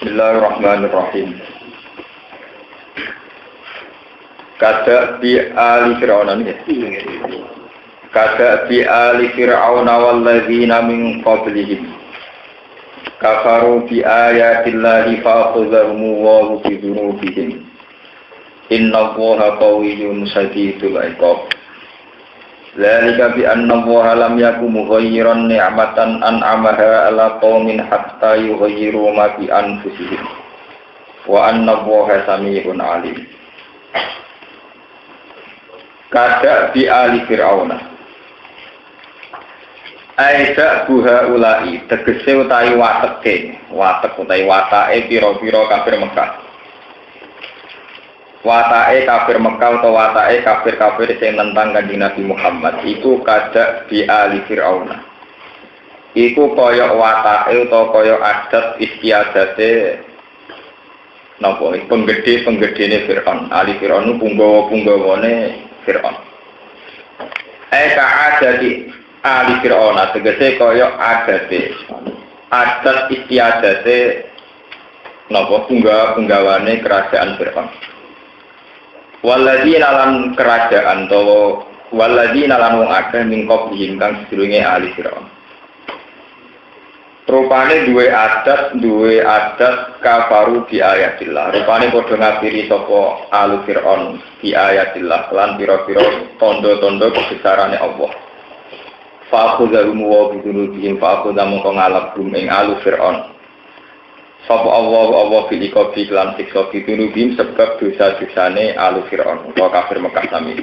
Bismillahirrahmanirrahim. Kada bi ali fir'aun Kada bi ali fir'aun walladzina min qablihim kafaru bi ayatillahi fa'akhadhahum wa bi dzunubihim. Innallaha qawiyyun shadidul 'iqab. Dzalika bi anna Allaha lam yakun mughayyiran ni'matan an'amaha 'ala qaumin hatta yughayyiru ma bi anfusihim. Wa anna Allaha samii'un 'aliim. Kada bi ali fir'auna. Aida buha ulai tegese utawi watek utawi watake pira-pira kafir Mekah. Watake kafir Mekah utawa watake kafir-kafir sing nentang Kanjeng Nabi Muhammad iku kada bi ali fir'auna. Iku kaya watake utawa kaya adat istiadate napa penggede-penggedene Fir'aun. Ali Fir'aun punggawa-punggawane Fir'aun. Eka adati ali Fir'aun tegese kaya adate adat istiadate napa punggawane kerajaan Fir'aun. Waladina lan kerajaan to waladina lan wong akeh min qablihim kang sedurunge ali Fir'aun. Rupane duwe adat kafaru bi ayatillah. Rupane padha ngafiri sapa alu Fir'aun bi ayatillah lan pira-pira tanda-tanda kebesarane Allah. Fa'khudhahum wa bi dzunubihim fa'khudhahum ngalabrum ing alu Fir'aun. Sapa Allah fil iqabi lan siksa bidunubim sebab dosa-dosane alu Fir'aun utawa kafir Mekah sami.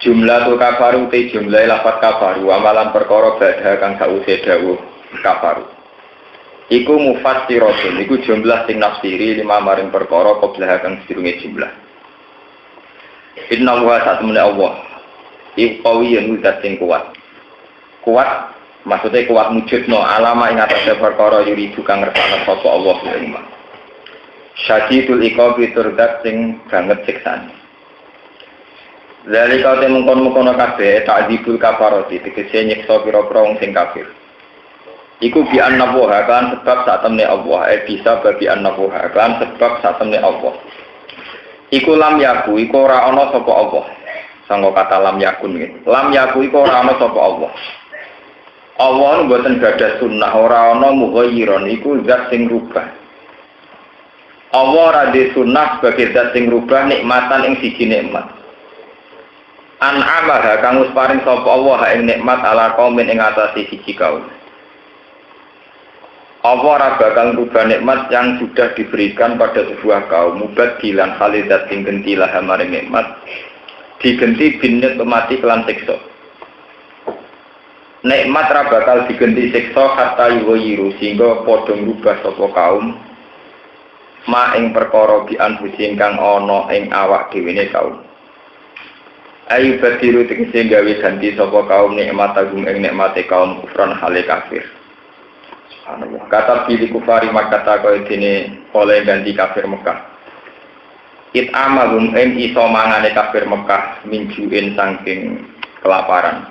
Jumlah kafaru te jumlah lafaz kafaru amalan perkara badha kang sause dawuh kafaru. Iku mufassiratun iku jumlah sing nafsiri lima maring perkara qablah kang sedurunge jumlah. Inna wa ta'ala Allah iku qawiyyun zat sing kuat. Kuat maksudnya kuat mujudno alama ing atase perkara yuri kang ngersakno sapa Allah ing iman. Syadidul iqabi turdat sing banget siksane. Zalika te mungkon-mungkon kabeh ta'dzibul kafarati tegese nyiksa pira-pira wong sing kafir. Iku bi annabuha kan sebab sak temne Allah bisa bagi annabuha kan sebab sak temne Allah. Iku lam yaku iku ora ana sapa Allah. Sanggo kata lam yakun iki. Lam yaku iku ora ana sapa Allah. Allah mboten gadah sunnah ora ana mughayyiron iku zat sing rubah. Allah ora di sunnah sebagai zat sing rubah nikmatan ing siji nikmat. An'amaha kang wis paring sapa Allah ing nikmat ala kaumin ing atase siji kaum. Allah ora bakal rubah nikmat yang sudah diberikan pada sebuah kaum mubadilan khalidat sing gentilah maring nikmat digenti binnet mati kelan siksa. Nikmat ra bakal digenti siksa hatta yuwayiru sehingga padha ngrubah sapa kaum ma ing perkara bi anfusin kang ana ing awak dhewene kaum. Ayu badiru tegese gawe ganti sapa kaum nikmat agung ing nikmate kaum kufran hale kafir. Subhanallah. Kata pilih kufari makata kaya dene oleh ganti kafir Mekah. Amagum ing iso mangane kafir Mekah minjuin saking kelaparan.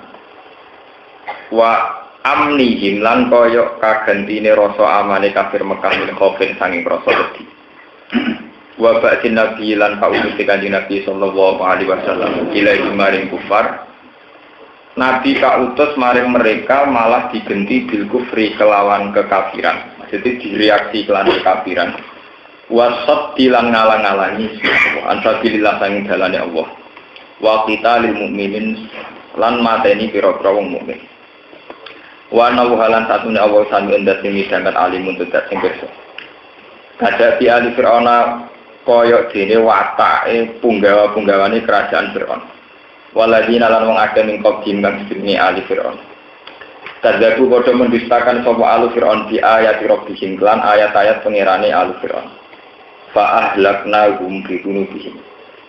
Wa amnihim lan kaya kagantine rasa amane kafir Mekah min khaufin sanging rasa wedi. Wa ba'din nabi lan pautusi Kanjeng Nabi sallallahu alaihi wasallam ilahi maring kufar. Nabi kautus maring mereka malah digenti bil kufri kelawan kekafiran. Maksudnya direaksi kelawan kekafiran. Wasat dilang ngalang-alangi ansabilillah sanging dalane Allah. Wa qitalil mukminin lan mateni pira-pira wong mukmin. Wa nawhalan satune Allah sami endas sing midhanget alimun tudat sing pirsa. Kada di ali Fir'auna kaya dene watake punggawa-punggawane kerajaan Fir'aun. Waladina lan wong akeh ning qadim kang jenenge ali Fir'aun. Kadzabu padha mendustakan sapa ali Fir'aun di ayat rabbihim lan ayat-ayat pangerane ali Fir'aun. Fa ahlaknahum bi dzunubihim.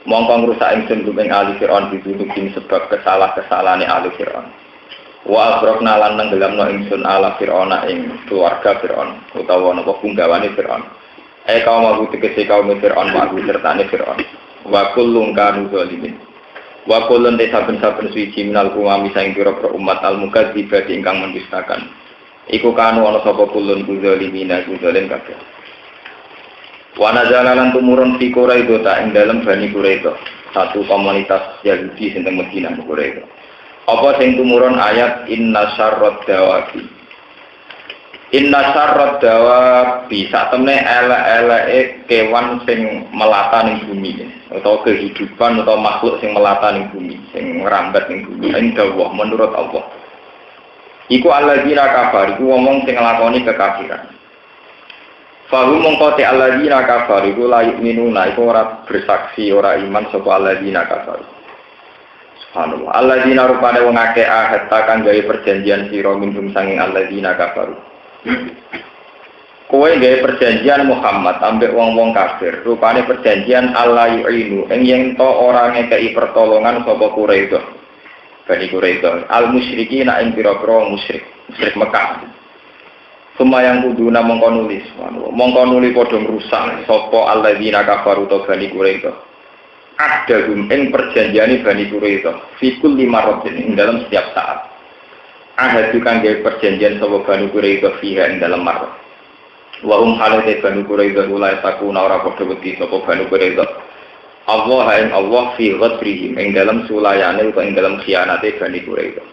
Mongko ngrusak ingsun ing ali Fir'aun bi dzunubihim sebab kesalahan-kesalahane ali Fir'aun. Wa agrokna lan nenggelamno ingsun ala Fir'auna ing keluarga Fir'aun utawa napa punggawane Fir'aun. Kaum Abu tegese kaum Fir'aun wa sertane Fir'aun. Wa kullun kanu zalimin. Wa kullun saben-saben suci minal umami saing pira-pira umat al-mukadzibah ingkang mendustakan. Iku kanu ana sapa kullun zalimina zalim kabeh. Wa nazala lan tumurun fi Quraidah ta ing dalem Bani Quraidah, satu komunitas Yahudi sing teng Madinah Quraidah. Apa sing tumurun ayat inna syarrad dawabi. Inna syarrad dawabi sak temne elek-eleke kewan sing melata ning bumi atau kehidupan atau makhluk sing melata ning bumi, sing ngrambat ning bumi. Indallah menurut Allah. Iku alladzina kafar, iku ngomong sing nglakoni kekafiran. Fahum mongko te alladzina kafar iku la yu'minuna iku ora bersaksi ora iman sapa alladzina kafar. Subhanallah. Alladzina rupane wong akeh ahad kang gawe perjanjian sira minum sanging alladzina kafar. Kowe gawe perjanjian Muhammad ambek wong-wong kafir. Rupane perjanjian Allah yu'inu ing yen to ora ngekeki pertolongan sapa Quraidah. Bani Quraidah al-musyriki na ing pira-pira musyrik Mekah. Sumayang kuduna mongko nulis padha ngrusak sapa alladzina kafaru ta Bani Quraidah. Ada ing perjanjiane Bani Quraidah fi kulli marratin ing dalam setiap saat. Ahad kang gawe perjanjian sapa Bani Quraidah fiha ing dalam marrat. Wa halate Bani Quraidah ulai takuna ora padha wedi sapa Bani Quraidah. Allah fi ghadrihim ing dalam sulayane utawa ing dalam khianate Bani Quraidah.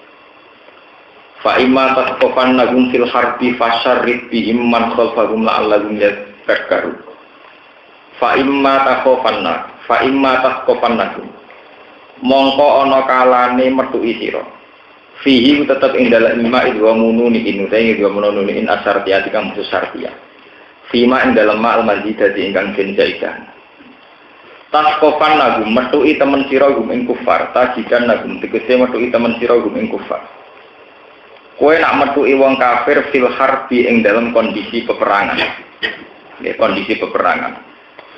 Fa imma tasqafan nagum fil harbi fasyarrid bihim man khalfahum la'allahum yadhakkarun. Fa imma tasqafan nagum mongko ana kalane metuki sira. Fihi tetep ing dalam imma idwa mununi inu te idwa mununi in asartiyati kang musus sartiyah. Fima ing dalam ma'al mazidati ingkang den jaidah. Taskofan nagum metui temen sira gum ing kufar, tajikan nagum tegese metui temen sira gum ing kufar. Kowe nak metui wong kafir fil harbi ing dalam kondisi peperangan. Ya, kondisi peperangan.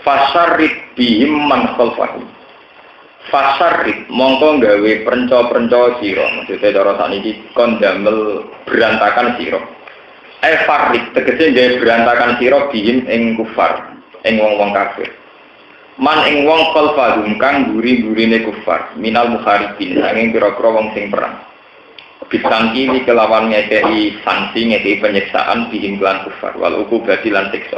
Fasyarrid bihim man khalfahum. Fasyarrid mongko gawe prenco-prenco sira, maksudnya cara sakniki kon damel berantakan sira. Farid tegese gawe berantakan sira bihim ing kufar, ing wong-wong kafir. Man ing wong khalfahum kang guri-gurine kufar minal mukharibin angin pira-pira wong sing perang bisangki iki kelawan ngekei sanksi ngekei penyiksaan bihim lan kufar wal uqubati lan siksa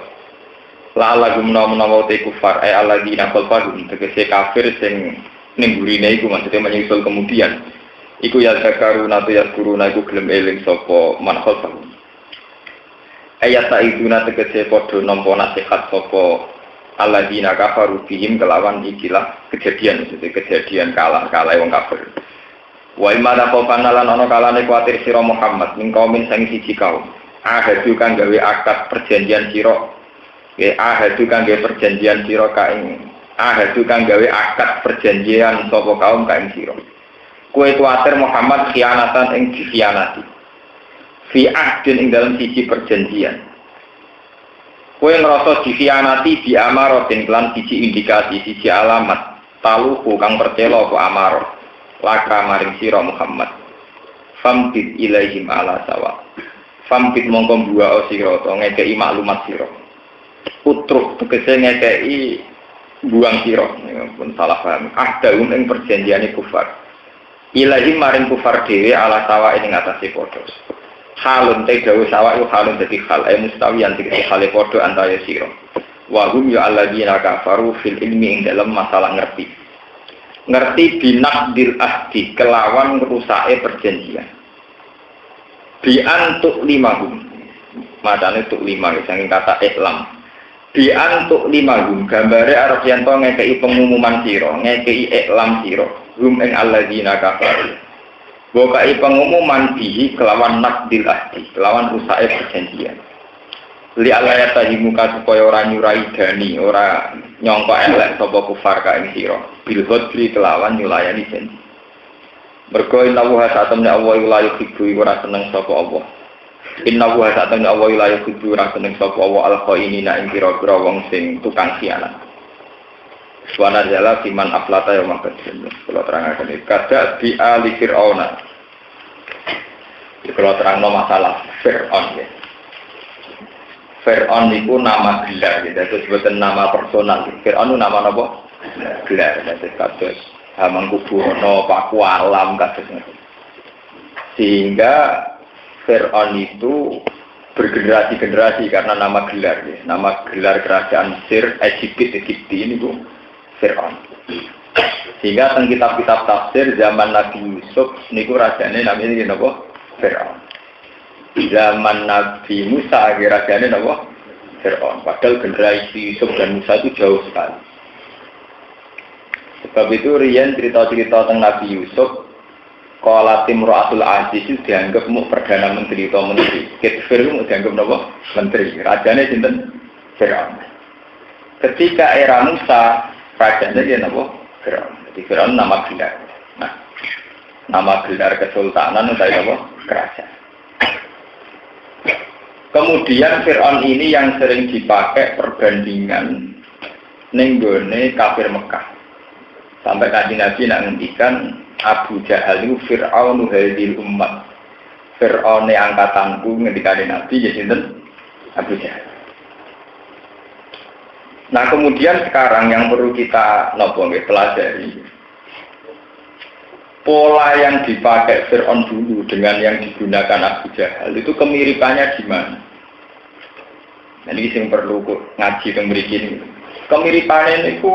la lagum menawa te kufar alladzina khalfahum tegese kafir sing ning gurine iku maksudnya menyusul kemudian iku ya zakaruna tu yazkuruna iku gelem eling sapa man khalfahum ayat saiduna tegese padha nampa nasihat sapa alladzina kafaru bihim kelawan ikilah kejadian kalah wong kafir. Wa imana qofana lan ana kalane kuwatir sira Muhammad ning kaum sing siji kaum. Ahadu kang gawe akad perjanjian sira. Ahadu kang gawe perjanjian sira kaing. Ahadu kang gawe akad perjanjian sapa kaum kaing sira. Kowe kuwatir Muhammad khianatan ing dikhianati. Fi ahdin ing dalam siji perjanjian. Kowe ngrasa dikhianati di amarotin lan siji indikasi, siji alamat taluhu kang percela apa amarah laka maring sira Muhammad. Famtid ilaihim ala sawa. Famtid mongko buah sira to ngekeki maklumat sira. Utruk tegese ngekeki buang sira, pun salah paham. Daun ing perjanjiane kufar. Ilaihim maring kufar dhewe ala sawa ing atase padha. Halun te dawu sawa iku halun dadi hal mustawiyan tegese hale padha antara sira. Wa hum ya alladzina kafaru fil ilmi ing dalam masalah ngerti binaqdil ahdi kelawan ngrusake perjanjian. Bi antuk limahum. Macane tuk lima saking kata iklam. Bi antuk limahum gambare arep yen to ngekeki pengumuman sira, ngekeki iklam sira. Hum ing alladzina kafaru. Bokai pengumuman bihi kelawan nakdil ahdi, kelawan rusake perjanjian. Li alayat tahimuka supaya ora nyurai dani, ora nyongko elek sapa kufar ka ing sira. Bil ghadri kelawan nyulayani janji. Mergo innahu hasatamna Allah la yuhibbu ora seneng sapa Allah. Innahu hasatamna Allah la yuhibbu ora seneng sapa Allah al-qainina ing pira-pira wong sing tukang khianat. Wana jala siman aflata yang makasih. Kalau terangkan ini kada di ali Fir'auna. Kalau terang masalah Fir'aun ya. Fir'aun itu nama gelar, itu sebutan nama personal. Fir'aun itu nama apa? Gelar. Itu kasus Hamengkubuwono, Paku Alam kasusnya. Sehingga Fir'aun itu bergenerasi-generasi karena nama gelar ya. Nama gelar kerajaan Mesir Egypti ini Bu Fir'aun. Sehingga teng kitab-kitab tafsir zaman Nabi Yusuf niku rajane namanya napa? Fir'aun. Zaman Nabi Musa rajane napa? Fir'aun. Padahal generasi Yusuf dan Musa itu jauh sekali. Sebab itu riyen cerita-cerita tentang Nabi Yusuf Qala Timro'atul Aziz itu dianggap mau Perdana Menteri atau Menteri. Kitfir itu dianggap apa? Menteri. Rajanya sinten? Fir'aun. Ketika era Musa, rajanya dia apa? Fir'aun. Jadi Fir'aun nama gelar. Nah, nama gelar kesultanan itu apa? Kerajaan. Kemudian Fir'aun ini yang sering dipakai perbandingan nenggone kafir Mekah. Sampai Kanjeng Nabi nak ngendikan Abu Jahal itu Fir'aunu hadhil ummat. Fir'aun angkatanku ngendikane Nabi ya sinten? Abu Jahal. Nah, kemudian sekarang yang perlu kita pelajari pola yang dipakai Fir'aun dulu dengan yang digunakan Abu Jahal itu kemiripannya di mana? Nah, ini yang perlu ngaji teng mriki ini. Kemiripannya itu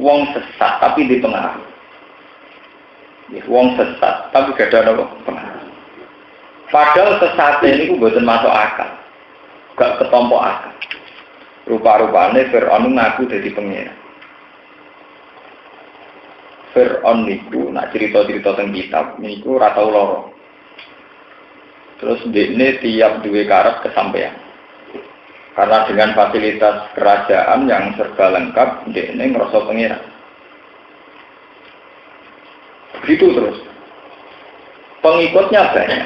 wong sesat tapi dipengaruhi. Wong sesat tapi gak ada pengaruh. Padahal sesatnya ini bukan masuk akal, gak ketompo akal. Rupa-rupanya Fir'aun ngaku jadi pengira. Fir'aun itu nak cerita-cerita tentang kitab ini ku ratau loro. Terus ini tiap duwe karep kesampaian. Karena dengan fasilitas kerajaan yang serba lengkap, ini ngerasa pengira. Begitu terus. Pengikutnya banyak.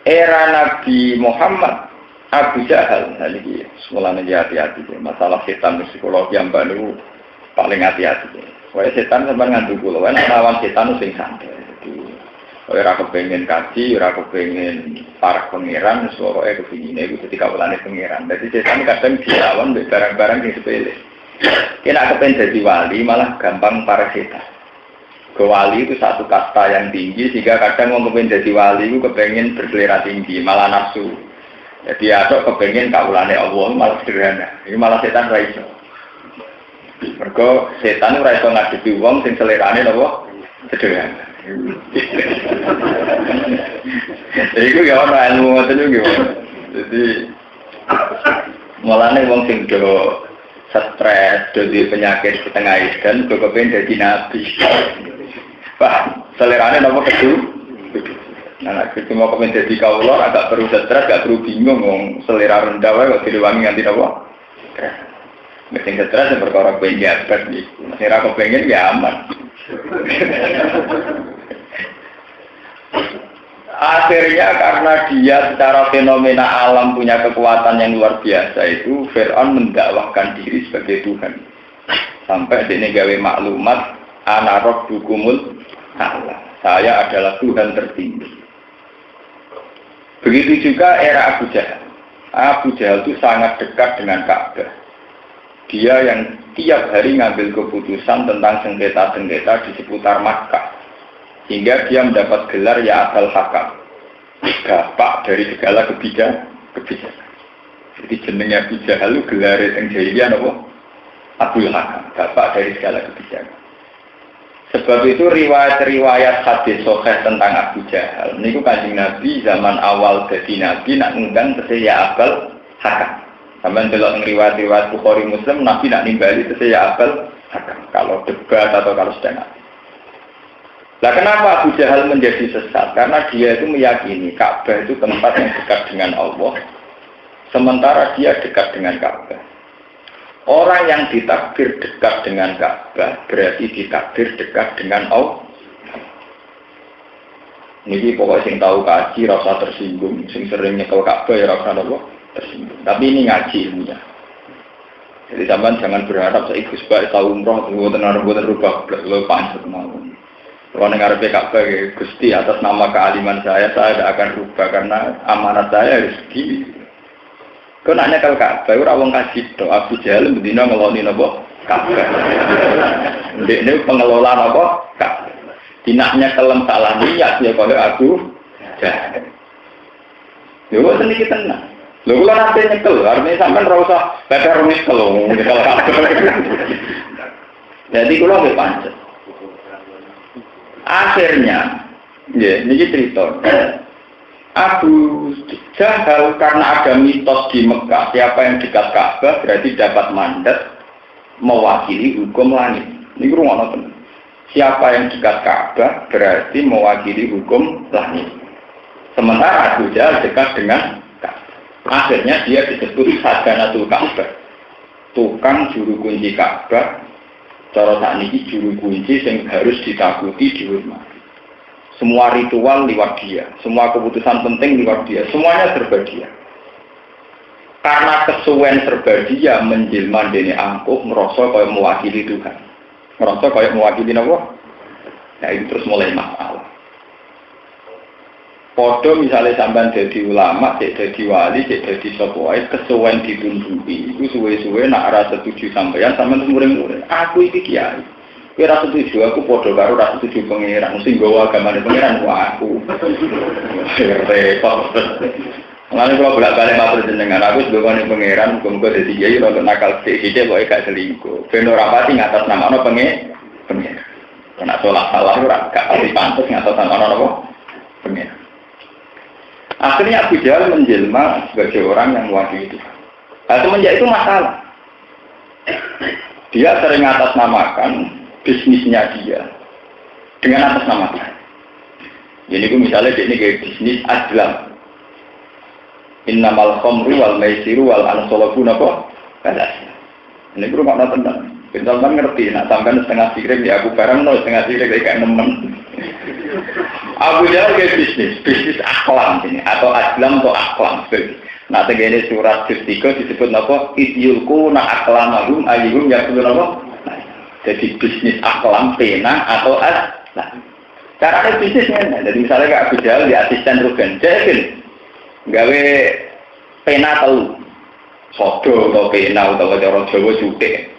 Era Nabi Muhammad, Abu Jahal, nah ini semulanya hati-hati. Masalah setan psikologi yang baru paling hati-hati. Soalnya setan sampai ngantuk kulo, lawan setan itu yang santai. Jadi, orang kepengen kaji, orang kepengen para pangeran, soalnya kepinginnya itu ketika ulangnya pangeran. Jadi setan kadang dilawan barang-barang yang sepele. Kena kepengen jadi wali malah gampang para setan. Ke wali itu satu kasta yang tinggi sehingga kadang mau kepengen jadi wali itu kepengen berselera tinggi malah nafsu. Jadi ada kepengen kaulane Allah malah sederhana. Ini malah setan raiso. Mergo setan raiso ngadepi wong sing selerane apa? Sederhana. Jadi itu ya orang ilmu ngoten juga. Jadi malahne wong sing do stres, jadi penyakit setengah dan kepengen jadi nabi. Pak, selerane nopo kedu? Nah, kita mau kepengen jadi kaulor, agak perlu stres, agak perlu bingung, ngomong selera rendah, kok direwangi nganti nopo? Mesin stres yang berkorok pengen jabat nih, masih rako pengen ya aman. Akhirnya karena dia secara fenomena alam punya kekuatan yang luar biasa itu Fir'aun mendakwahkan diri sebagai Tuhan. Sampai dia gawe maklumat ana rabbukumul a'la. Saya adalah Tuhan tertinggi. Begitu juga era Abu Jahal. Abu Jahal itu sangat dekat dengan Ka'bah. Dia yang tiap hari ngambil keputusan tentang sengketa-sengketa di seputar Makkah. Hingga dia mendapat gelar ya Abul Hakam, bapak dari segala kebijakan. Jadi jenengnya Abu Jahal itu gelar yang jahiliyah apa? Abul Hakam, bapak dari segala kebijakan. Sebab itu riwayat-riwayat hadis sahih tentang Abu Jahal. Niku Kanjeng Nabi zaman awal jadi Nabi nak ngundang ya Abul Hakam. Sampai delok riwayat-riwayat Bukhari Muslim Nabi nak nimbali ya Abul Hakam. Kalau debat atau kalau sedang. Nah, kenapa Abu Jahal menjadi sesat? Karena dia itu meyakini Ka'bah itu tempat yang dekat dengan Allah. Sementara dia dekat dengan Ka'bah. Orang yang ditakdir dekat dengan Ka'bah berarti ditakdir dekat dengan Allah. Ini pokoknya yang tahu kaji rasa tersinggung, yang sering nyekel Ka'bah ya rasa Allah tersinggung. Tapi ini ngaji ilmunya. Jadi jangan berharap saya ikut sebagai tahu umroh, buatan rubah, lo panjang mau. Kalau dengar Ka'bah, Gusti atas nama kealiman saya tidak akan rubah karena amanat saya rezeki. Kau nanya kalau Ka'bah, orang kasih do Abu Jahal berdina ngeloni nopo Ka'bah. Ini pengelola nopo Ka'bah. Dinaknya kelem salah niat ya kalau Abu Jahal. Lho kok seniki tenan. Lho kula nate nyekel, artinya sampean ora usah peper nyekel nyekel kabeh. Jadi kula nggih pancet. Akhirnya, ya, ini cerita. Abu Jahal karena ada mitos di Mekah, siapa yang dekat Ka'bah berarti dapat mandat mewakili hukum langit. Ini rumah nonton. Siapa yang dekat Ka'bah berarti mewakili hukum langit. Sementara Abu Jahal dekat dengan Ka'bah. Akhirnya dia disebut Sadanatul Ka'bah, tukang juru kunci Ka'bah. Cara sakniki juru kunci yang harus ditakuti dihormati. Semua ritual lewat dia, semua keputusan penting lewat dia, semuanya serba dia. Karena kesuwen serba dia menjelma dene angkuh, merasa kaya mewakili Tuhan. Merasa kaya mewakili apa? Nah itu terus mulai masalah. Podo misalnya sampean jadi ulama, jadi wali, jadi sopoi, kesuwen ditundui. Itu suwe-suwe nak rasa setuju sampean sampean muring-muring. Aku iki kiai. Kowe ra setuju, aku podo karo ra setuju pangeran. Sing nggawa agamane pangeran ku aku. Repot. Mulane kula bolak-balik matur jenengan, aku nggawane pangeran, muga-muga dadi kiai ora nakal sithik kok gak selingkuh. Ben ora pati ngatasnamano pangeran. Nek salah ora gak pati pantes ngatasnamano apa? Pangeran. Akhirnya Abu Jahal menjelma sebagai orang yang mewakili Tuhan. Nah, semenjak itu masalah. Dia sering atasnamakan bisnisnya dia dengan atasnamakan. Jadi misalnya dia ini kayak bisnis Azlam. Innamal khamru wal maisiru wal ansolabu napa? Kadas. Ini guru makna tentang. Bentar ngerti, nak sampai setengah sirik di aku barang, setengah sirik kayak nemen. Abu Jahal kayak bisnis aklam ini, atau Azlam atau aklam. Nah, tegene surat 3 disebut apa? Idyulku na aklamahum ayyuhum yaqulun apa? Jadi bisnis aklam pena atau azlam. Caranya bisnisnya, jadi misalnya kayak Abu Jahal di asisten Rugen, jadi gawe pena telu, sodo atau pena atau cara Jawa jutek.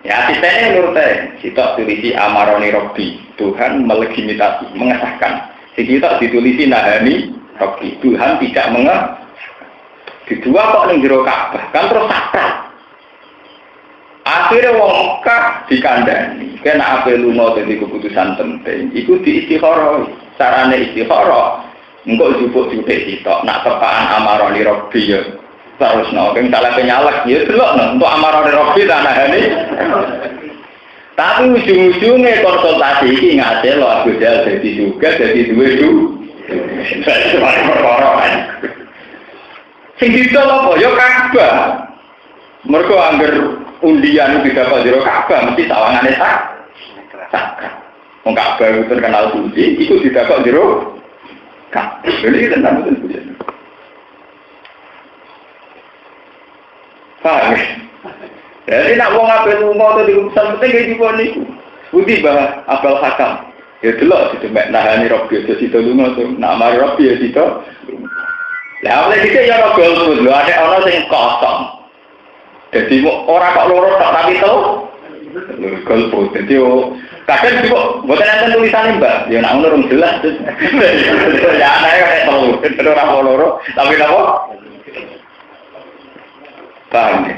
Ya asistennya nurte, kita tulisi amaroni Robbi, Tuhan melegitimasi, mengesahkan. Kita ditulisi nahani Robbi, Tuhan tidak Kedua kok ning jero Ka'bah, kan terus sakral. Akhirnya wong Mekah dikandani, kena ape lunga dadi keputusan penting, iku diistikharah. Carane istikharah, engko jupuk jutek sitok, nak tepaan amaroni Robbi ya. Terus nongeng salah penyalak, ya delok untuk amarane Robbi tanahane. Tapi ujung-ujungnya konsultasi ini ngasil lo Abu Jahal jadi juga jadi dua perkara. Sing didol apa ya Ka'bah. Mergo angger undian tidak kok jero Ka'bah mesti sawangane sak. Wong Ka'bah itu terkenal suci, itu tidak kok jero Ka'bah. Ini tentang betul. Paham? Jadi nak wong apel lunga atau di urusan penting kayak gitu niku. Budi bah apel hakam. Ya delok situ mek nahani Robbi aja situ lunga tuh. Nak mari Robbi ya situ. Lah oleh iki ya ora golput lho, ada ana sing kosong. Jadi ora kok loro tak tapi telu. Golput. Jadi kadang kok mboten enten tulisane Mbak. Ya nak ngono rung jelas. Ya anake kok telu. Ora loro tapi napa? Paham ya?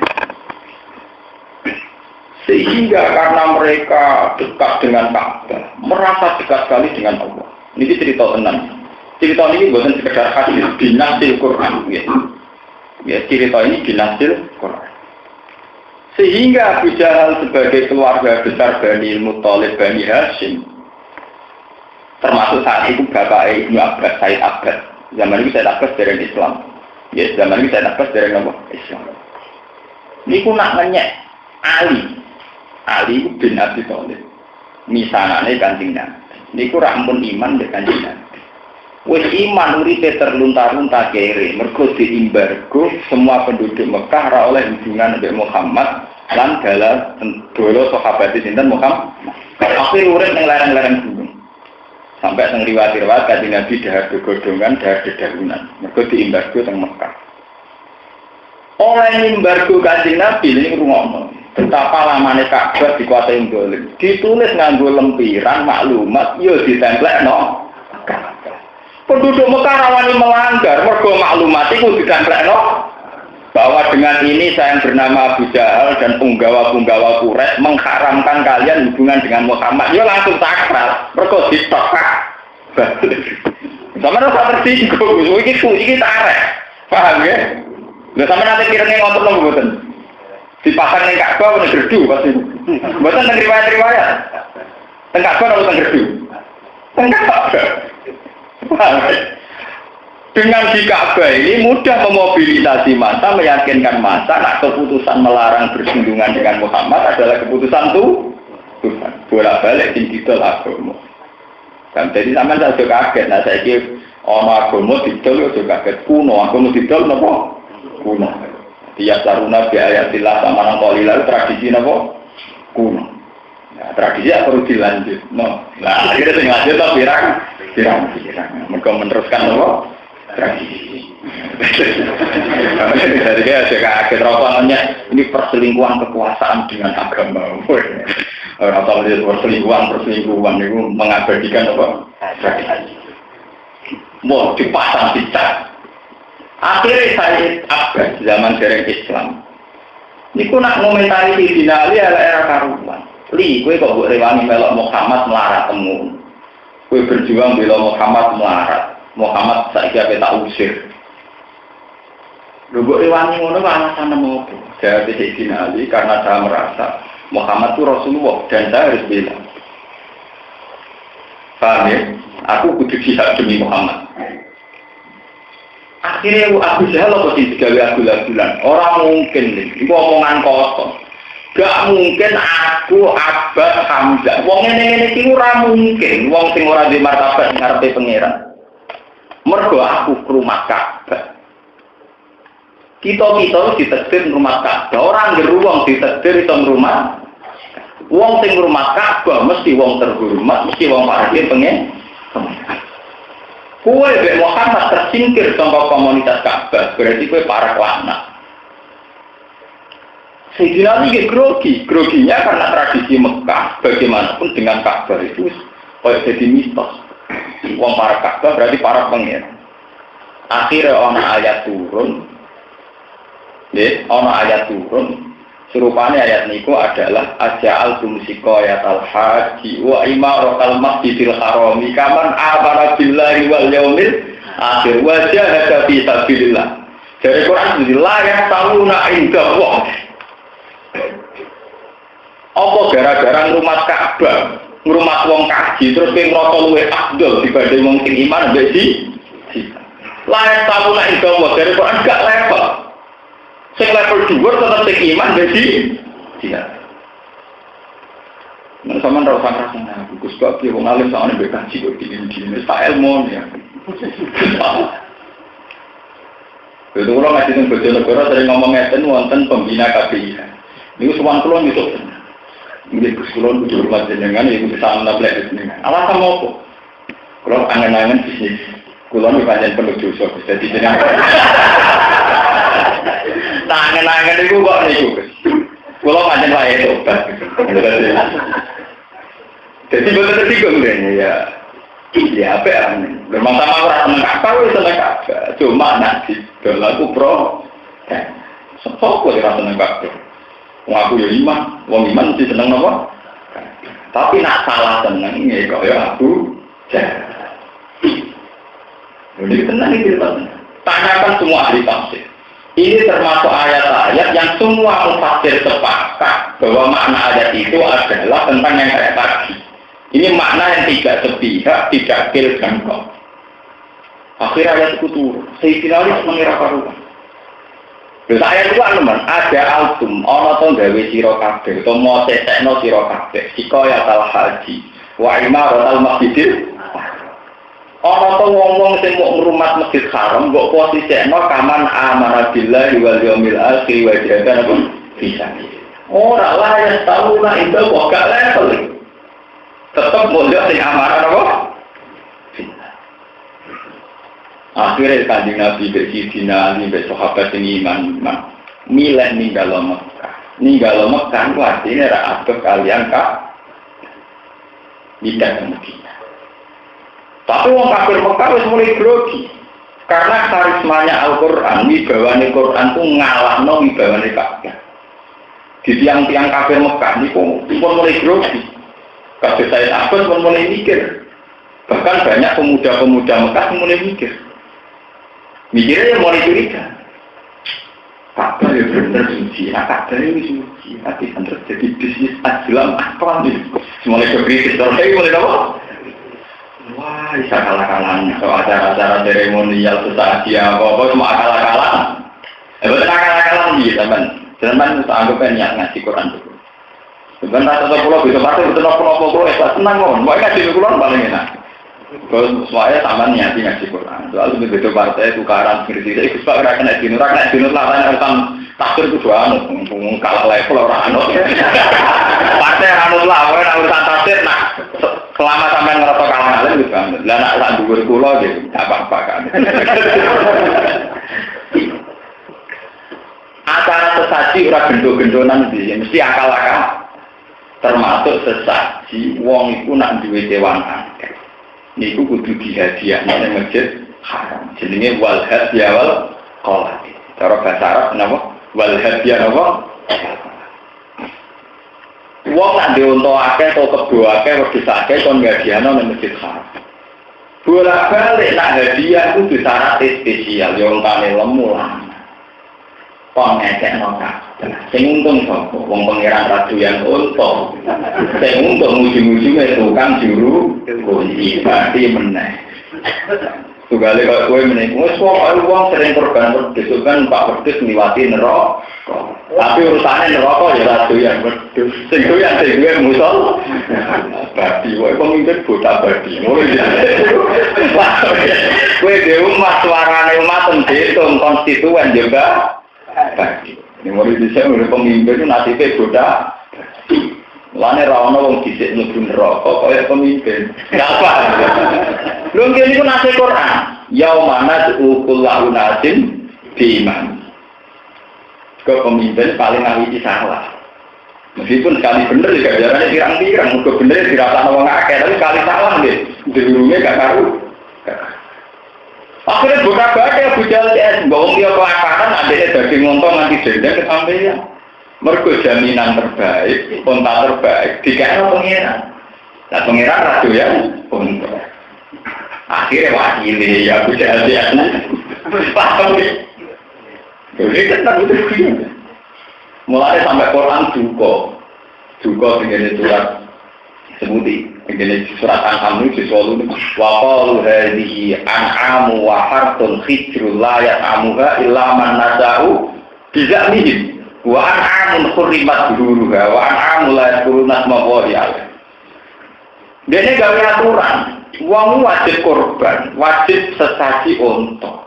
Sehingga karena mereka dekat dengan Ka'bah, merasa dekat sekali dengan Allah. Ini cerita tenang. Cerita ini bukan sekedar hadis binasil Quran. Ya, cerita ini binasil Quran. Sehingga Abu Jahal sebagai keluarga besar Bani Muthalib Bani Hashim, termasuk saat itu bapak Ibnu Abbas Said Abbas. Zaman itu Said Abbas dari Islam. Ya, zaman itu Said Abbas dari Islam. Niku nak ngenyek Ali bin Abi Thalib. Misanane Kanjeng Nabi. Niku ra ampun iman dek Kanjeng Nabi. Wis iman uripe terlunta-lunta kere, mergo diimbargo semua penduduk Mekah ra oleh hubungan mbek Muhammad lan dolo sahabat sinten Muhammad. Akhir urip ning lereng-lereng gunung. Sampai teng riwayat-riwayat Kanjeng Nabi dahar godhongan, dahar dedarunan. Mergo diimbargo teng Mekah. Oleh embargo Kanjeng Nabi ini rungokno. Betapa lamane Ka'bah dikuasai dolim. Ditulis nganggo lempiran maklumat yo ditemplekno. Penduduk penduduk Mekah rawani melanggar, mergo maklumat itu digambarno bahwa dengan ini saya yang bernama Abu Jahal dan punggawa-punggawa Quraisy mengharamkan kalian hubungan dengan Muhammad. Ya langsung sakral, mergo ditokak. Sama rasa tersinggung, iki tarik. Paham ya? Lah sampe nanti kirane ngotot nang mboten. Dipasang ning Ka'bah ning gerdu pasti. Mboten teng riwayat-riwayat. Teng Ka'bah ora teng gerdu. Teng Ka'bah. Dengan di Ka'bah ini mudah memobilisasi massa, meyakinkan massa nak keputusan melarang bersinggungan dengan Muhammad adalah keputusan Tuhan. Bolak-balik sing didol agama. Dan jadi sampean saya kaget, nah saya kira ana agama didol yo kaget kuno, agama didol napa? Kuno. Dia saruna bi ayatillah sama nang qalilal tradisi napa? Kuno. Nah, tradisi perlu dilanjut. No. Nah, akhirnya sing lanjut to pirang. Mereka meneruskan napa? Tradisi. Jadi dia kaget rasanya ini perselingkuhan kekuasaan dengan agama. Orang tahu dia perselingkuhan itu mengabadikan apa? Tradisi. Mau dipasang cicak. Akhirnya Sayyid Abbas zaman dereng Islam. Niku nak ngomentari di Ali ala era karuan. Kowe kok mbok rewangi melok Muhammad melarat temu. Kowe berjuang bela Muhammad melarat. Muhammad saiki ape tak usir. Lho mbok rewangi ngono alasan apa? Jawab Sayyidina Ali karena saya merasa Muhammad itu Rasulullah dan saya harus bilang. Paham ya? Aku kudu jihad demi Muhammad. Akhirnya Abu Jahal apa sih digawe agulan-agulan? Orang mungkin nih, itu omongan kosong. Gak mungkin aku Abbas Hamzah. Wong ngene-ngene iki ora mungkin. Wong sing ora di martabat ngarepe pangeran. Mergo aku ke rumah Ka'bah. Kita ditakdir rumah Ka'bah. Orang geruang ditakdir itu rumah. Wong sing rumah Ka'bah mesti wong terhormat, mesti wong parkir pengen. Kue Mbak Muhammad tersingkir sama komunitas Ka'bah, berarti kue para kelana. Sayyidina Ali groginya karena tradisi Mekah, bagaimanapun dengan Ka'bah itu kayak jadi mitos. Wong para Ka'bah berarti para pengen. Akhirnya ayat turun. Serupanya ayat niku adalah aja'al tumsikoyatal haji wa imaratal masjidil harami kaman amara billahi wal yaumil akhir wa jahada fi sabilillah. Dari Quran la yasaluna indallah. Apa gara-gara ngrumat Ka'bah, ngrumat wong kaji terus ping ngrasa luwih afdal dibanding wong sing iman mbek di. La yasaluna indallah dari Quran gak level. Sing level 2 tetap sing iman jadi tidak. Nah, sama rasa-rasanya Gus kok ki wong alim sakjane mbek kaji kok iki tak ilmu ya. Itu kalau ngaji teng Bojonegoro sering ngomong ngeten wonten pembina KPI. Niku sowan kula niku. Nggih Gus kula kudu hormat jenengan iku bisa nablek jenengan. Alasan apa? Kula angen-angen bisnis. Kula niku pancen perlu dosa dadi jenengan. Tangan-tangan itu kok niku. Kula pancen wae tobat. Jadi betul tersinggung ya. Ya apa ya? Memang sama orang seneng Ka'bah wis seneng Ka'bah. Cuma nak dolaku pro. Sopo kok ora seneng Ka'bah. Wong aku ya iman, wong iman mesti seneng apa? Tapi nak salah seneng ya kok ya aku. Jadi tenang iki tanyakan semua ahli tafsir. Ini termasuk ayat-ayat yang semua mufassir sepakat bahwa makna ayat itu adalah tentang yang kayak tadi. Ini makna yang tidak sepihak, tidak kil dan kok. Akhir ayat itu turun. Sayyidina Ali mengira karuan. Terus ayat itu teman, ada altum, ana to gawe sira kabeh, to mo sesekno sira kabeh. Sikoyatal haji, wa imaratal masjidil. Ana to wong-wong sing mau ngrumat Masjid Haram mbok posisekno kaman amara billahi wal yaumil akhir wa jahada bisa. Ora layak tahu lah itu kok gak level. Tetap mondok sing amarah apa? Akhirnya Kanjeng Nabi Sayyidina Ali mbek sahabat sing iman milih ninggal Mekah. Ninggal Mekah artinya ra abot kalian Kak. Tidak mungkin. Tapi wong kafir Mekah wis mulai grogi. Karena karismanya Al-Qur'an, wibawane Quran itu ngalahno wibawane Ka'bah. Di tiang-tiang kafir Mekah niku pun mulai grogi. Kabeh saya takut pun mulai mikir. Bahkan banyak pemuda-pemuda Mekah yang mulai mikir. Mikirnya yang mulai curiga. Ka'bah ya bener suci, Ka'bah ini suci. Tapi kan terjadi bisnis Islam apa nih? Mulai kekritis, mulai apa? Wah, bisa kalah-kalahan. So acara-acara seremonial sesaji apa cuma kalah-kalahan. Betul kalah-kalahan gitu, teman. Kita anggap niat ngaji Quran dulu. Sebenarnya rata pulau bisa pasti betul pulau senang kok. Mau ngaji Quran paling enak. Kalau semuanya sama niati ngaji Quran. Soalnya begitu partai tukaran seperti itu. Ikut pak rakyat dinur lah tanya tentang tafsir itu dua kalah level orang anut. Partai anut lah, orang urusan tafsir selama sampai ngerasa kalah ngalir gitu kan. Lah nak sak dhuwur kula gitu, enggak apa-apa kan. Acara sesaji ora gendho-gendhonan iki, mesti akal-akal. Termasuk sesaji wong iku nak duwe dewan akeh. Niku kudu dihadiahno nang masjid haram. Jenenge wal hadiah wal qalat. Cara bahasa Arab napa? Wal hadiah napa? Wong nak diunta akeh atau kebo akeh wedhus akeh kon ngadiano nang masjid haram. Bolak-balik nak hadiah itu disyarat spesial, yo untane lemu lah. Kon ngekekno kabeh. Sing untung sapa? Wong pangeran radu yang unta. Sing untung ujung-ujunge tukang juru kunci berarti meneh. Tugale kok kowe meneh wis wong sering korban wedhus kan Pak wedhus ngliwati neraka. Tapi urusannya neraka ya radu yang wedhus. Sing doyan sing duwe musul. Berarti wae pemimpin botak berarti. Kowe dhewe umat suarane umat dihitung konstituen juga. Ini mulai disini oleh pemimpin itu nasibnya bodak. Lane rawono wong dhisik mlebu neraka kaya pemimpin. Ngapa? Lho ngene iku nase Quran. Yaumana kullu nasin biman. Pemimpin paling ahli salah. Meskipun sekali bener juga jarane pirang-pirang, muga bener dirasakno wong akeh, tapi sekali salah nggih. Dirunge gak karu. Akhirnya buka baca Abu Jahal CS, bahwa dia kelaparan, adanya daging ngontong nanti denda kesampaian. Mergo jaminan terbaik, kontak terbaik, dikira pengiran. Nah pengiran radu ya, kontak. Akhirnya wakili ya Abu Jahal CS. Paham nih? Jadi kan itu mulai sampai Quran juga begini surat sebuti. Begini surat An-Naml di Solo waqalu hadhihi an'amu wa harthun khijrul la ya'amuha illa man nasa'u bizamihim wa an'amun hurrimat zuhuruha wa an'amu la yadhkuruna asmallahi 'alaiha. Dene gawe aturan, wong wajib korban, wajib sesaji unta.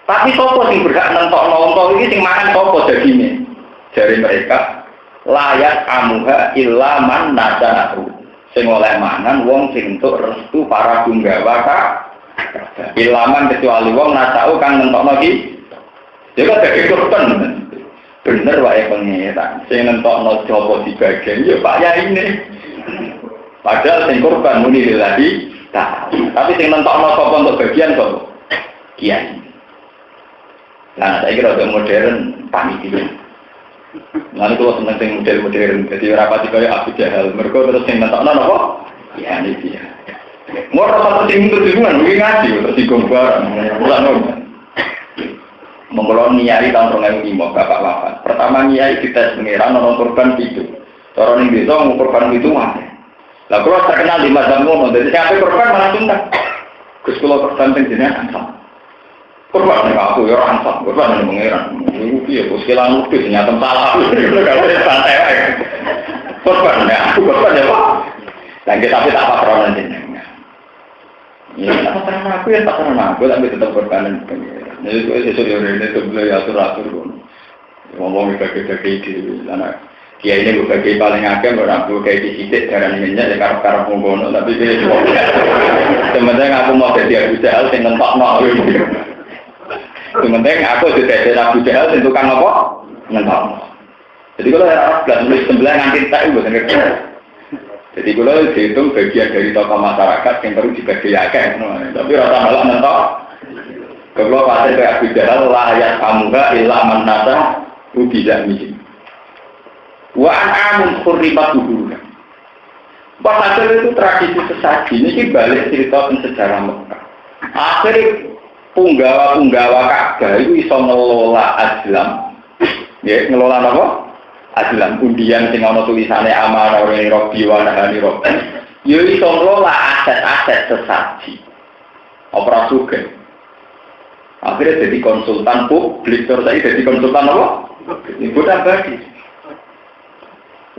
Tapi sapa sing berhak nentokno unta iki sing mangan sapa daginge? Jare mereka layak amuha illa man nasa'u. Sing oleh mangan wong sing entuk restu para punggawa ka ilaman kecuali wong nasau kang nentokno iki ya kok dadi korban bener wae pengiran sing nentokno jopo dibagian ya Pak Yai ini padahal sing korban muni lillahi tapi sing nentokno sapa untuk bagian kok kiai. Nah saya kira udah modern panitia. Lalu kalau seneng model-modern, jadi rapati kaya Abu Jahal, mereka terus yang nonton apa? Ya ini dia. Mau rasa penting untuk hubungan, mungkin ngaji, terus digombar, ulang-ulang. Mengulon niari tahun 2005, bapak wafat. Pertama niari kita pengiran nonton korban itu. Orang yang bisa mau korban itu mana? Lah kalau terkenal di mazhab ngono, jadi sampai korban malah tunggal. Gus kalau korban penjenengan ansam. Korban nek aku ya ora ansam, korban nek pengiran. Iku piye bos kelan udus nyata salah. Kalau santai ae. Korban nek aku korban ya Pak. Lan tapi tak patronan jenengan. Ya tak patronan aku ya patronan aku tapi tetap korban pengiran. Jadi itu sesuk yo rene to beli atur-atur ngono. Ngomong bagi-bagi di sana. Kiai ini bagi paling akeh ora aku kayak disidik darane minyak ya karep-karep ngono tapi piye coba. Sementara aku mau jadi Abu Jahal sing nentokno. Sementara aku didadek Abu Jahal sing tukang apa? Nentokno. Jadi kalau Arab belas nulis 9 nganti tak iku boten ngerti. Jadi kalau dihitung bagian dari tokoh masyarakat yang perlu dibagiakan, tapi rasa malah mentok. Kalau pasal kayak Abu Jahal layak kamuga ilah manasa bisa misi. Wa an'amun khurribat duhurna. Pasal itu tradisi sesaji ini balik cerita sejarah Mekah. Akhirnya punggawa-punggawa Ka'bah itu bisa ngelola Azlam. Ya, ngelola apa? Azlam. Undian sing ana tulisane amanah ora robi wa nahani robi. Ya iso ngelola aset-aset sesaji. Ora sugih. Akhirnya jadi konsultan publik, terus saya jadi konsultan apa? Ibu abadi.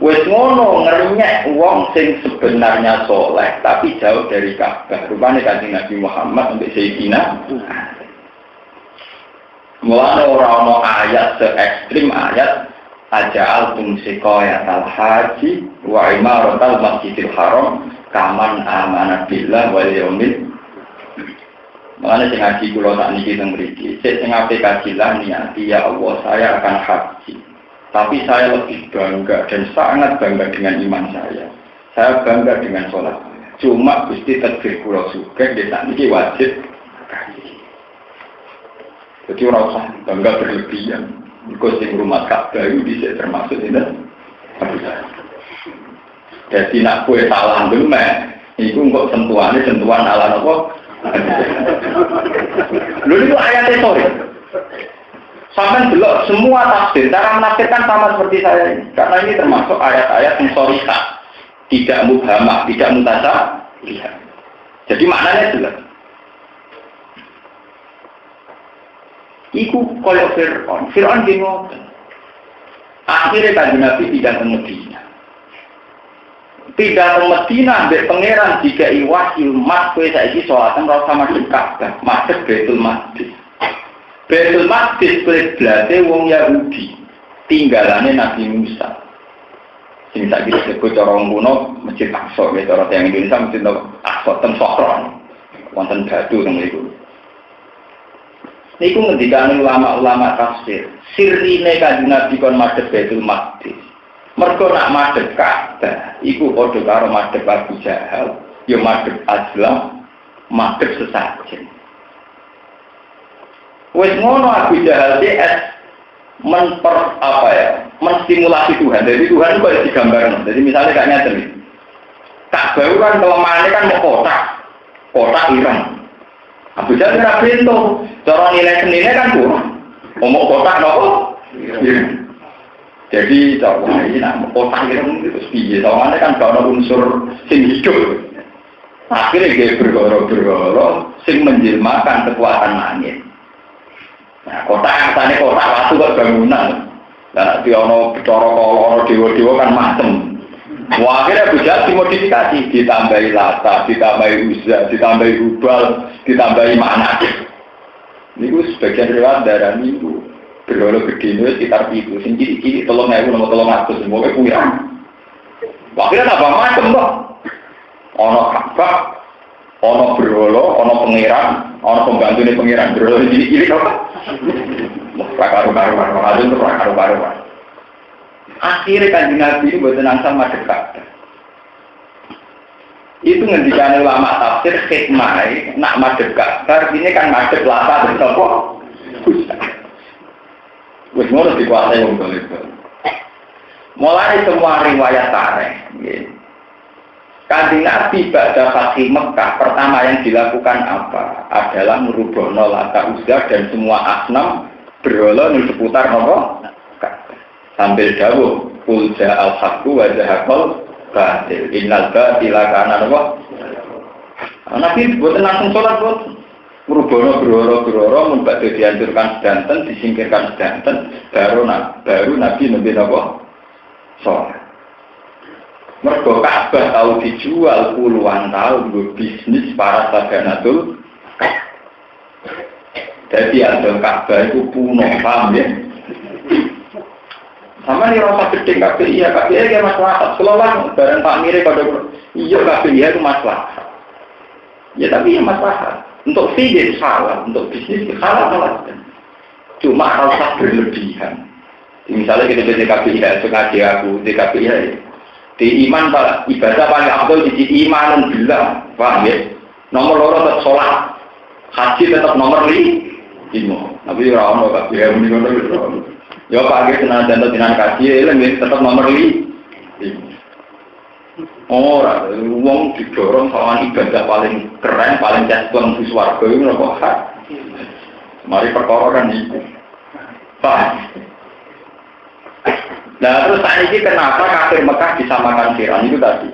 Wes ngono ngerenyek wong sing sebenarnya soleh tapi jauh dari Ka'bah. Rupane Kanjeng Nabi Muhammad sampai Sayyidina. Mulane ora ana ayat se ekstrim ayat aja'al tumsikoyatal haji wa imaratal masjidil haram kaman amana billah wal yaumil. Mulane sing ngaji kula sak niki teng mriki, sing aplikasi lah niati ya Allah saya akan haji. Tapi saya lebih bangga dan sangat bangga dengan iman saya. Saya bangga dengan sholat. Cuma Gusti takdir kula sugih desa niki wajib. Jadi ora usah bangga berlebihan. Iku sing rumah Ka'bah itu bisa termasuk ini. Jadi nak kue salah gemek, iku kok sentuhan ala apa? Lalu itu ayatnya sorry. Sampai belok semua tafsir, cara menafsirkan sama seperti saya ini. Karena ini termasuk ayat-ayat yang sorihah, tidak mubhamah, tidak mutasah. Jadi maknanya jelas. Iku koyok Fir'aun bingung. Akhirnya Kanjeng Nabi tidak ke Medina. Tidak ke Medina, ambek pangeran jika iwahyu mat kowe saiki sholatan ora sama Ka'bah, madhep Baitul Maqdis. Baitul Maqdis blate wong Yahudi, tinggalane Nabi Musa. Sing saiki disebut cara kuno Masjid Aqsa, cara tiyang Indonesia Masjid Aqsa ten Sokron. Wonten batu teng mriku. Niku ngendikane ulama-ulama tafsir, sirine Kanjeng Nabi kon madhep Baitul Maqdis. Mergo nak madhep Ka'bah, iku padha karo madhep Abu Jahal, ya madhep Azlam, madhep sesajen. Wes ngono Abu Jahal menstimulasi Tuhan. Jadi Tuhan kok digambarkan. Jadi misalnya kayak nyata nih. Ka'bah kan kelemahannya kan mau kotak ireng. Abu Jahal ora pintu. Cara nilai seninya kan kurang. Mau kotak nopo? Jadi cara ini nak kotak ireng itu piye? Soalnya kan kalau unsur sing hidup. Akhirnya dia bergoro-goro sing menjelmakan kekuatan langit. Nah, kotak asane kotak watu kok bangunan. Lah nek ono Bathara Kala ono dewa-dewa kan macem. Wah, akhirnya bisa dimodifikasi, ditambahi Lata, ditambahi Uzza, ditambahi Hubal, ditambahi Manat. Niku sebagian riwayat darah niku berolo gede niku sekitar itu, sing cilik-cilik 3.000 nomor 300 semoga kuwi. Akhirnya tambah macem kok. Ono Ka'bah, ono berolo, ono pangeran, ono pembantune pangeran berolo cilik-cilik kok. Karu-karu. Akhirnya Kanjeng Nabi ini buat nangsal madhep Ka'bah. Itu ngendikane ulama tafsir hikmah, nak madhep Ka'bah ini kan madhep Lata dan sapa? Wis ngono dikuasai wong itu. Mulai semua riwayat tarikh, Kanjeng Nabi pada Fatih Mekah pertama yang dilakukan apa? Adalah merubahno Lata Uzza dan semua asnam berhala di seputar nopo sambil dawuh qul ja'al haqqu wa zahaqal batil innal batila kana nopo. Nabi boten langsung salat boten merubahno berhala mun badhe dihancurkan sedanten disingkirkan sedanten baru Nabi nembe nopo salat. Mergo Ka'bah tahu dijual puluhan tahun nggo bisnis para saganatul. Jadi ada Ka'bah itu puno, paham ya? Sama nih rasa gede KPI ya masalah. Seolah barang Pak Mire pada iya KPI itu masalah. Ya tapi ya masalah. Untuk fisik salah, untuk bisnis salah. Cuma rasa berlebihan. Misalnya kita di KPI ya, sengaja aku di KPI ya. Di iman Pak, ibadah paling afdal di iman bilang, paham ya? Nomor loro tetap sholat, haji tetap nomor 5. Tapi ora ono kabeh ya muni ngono lho. Ya Pak nggih senajan tenan kaji nggih tetap nomor 5. Ora wong didorong soal ibadah paling keren, paling ceton di swarga iku napa hak. Mari perkara kan iki. Pak. Nah terus saat ini kenapa kafir Mekah disamakan Fir'aun itu tadi?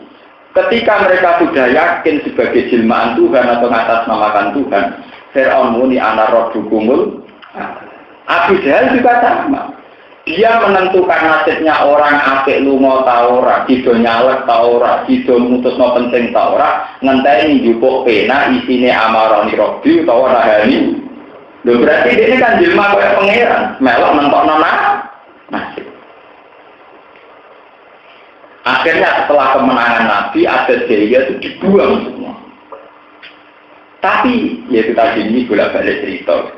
Ketika mereka sudah yakin sebagai jelmaan Tuhan atau ngatasnamakan Tuhan, Fir'aun muni ana rabbukumul. Abu Jahal juga sama. Dia menentukan nasibnya orang apik lunga ta ora, dido nyalek ta ora, dido mutusno penting ta ora, ngenteni njupuk pena isine amarani rabbi utawa rahani. Lho berarti ini kan jelma kaya pangeran, melok nentokno nasib. Akhirnya setelah kemenangan Nabi, adat jahiliyah itu dibuang semua. Tapi, ya itu tadi ini bolak-balik cerita.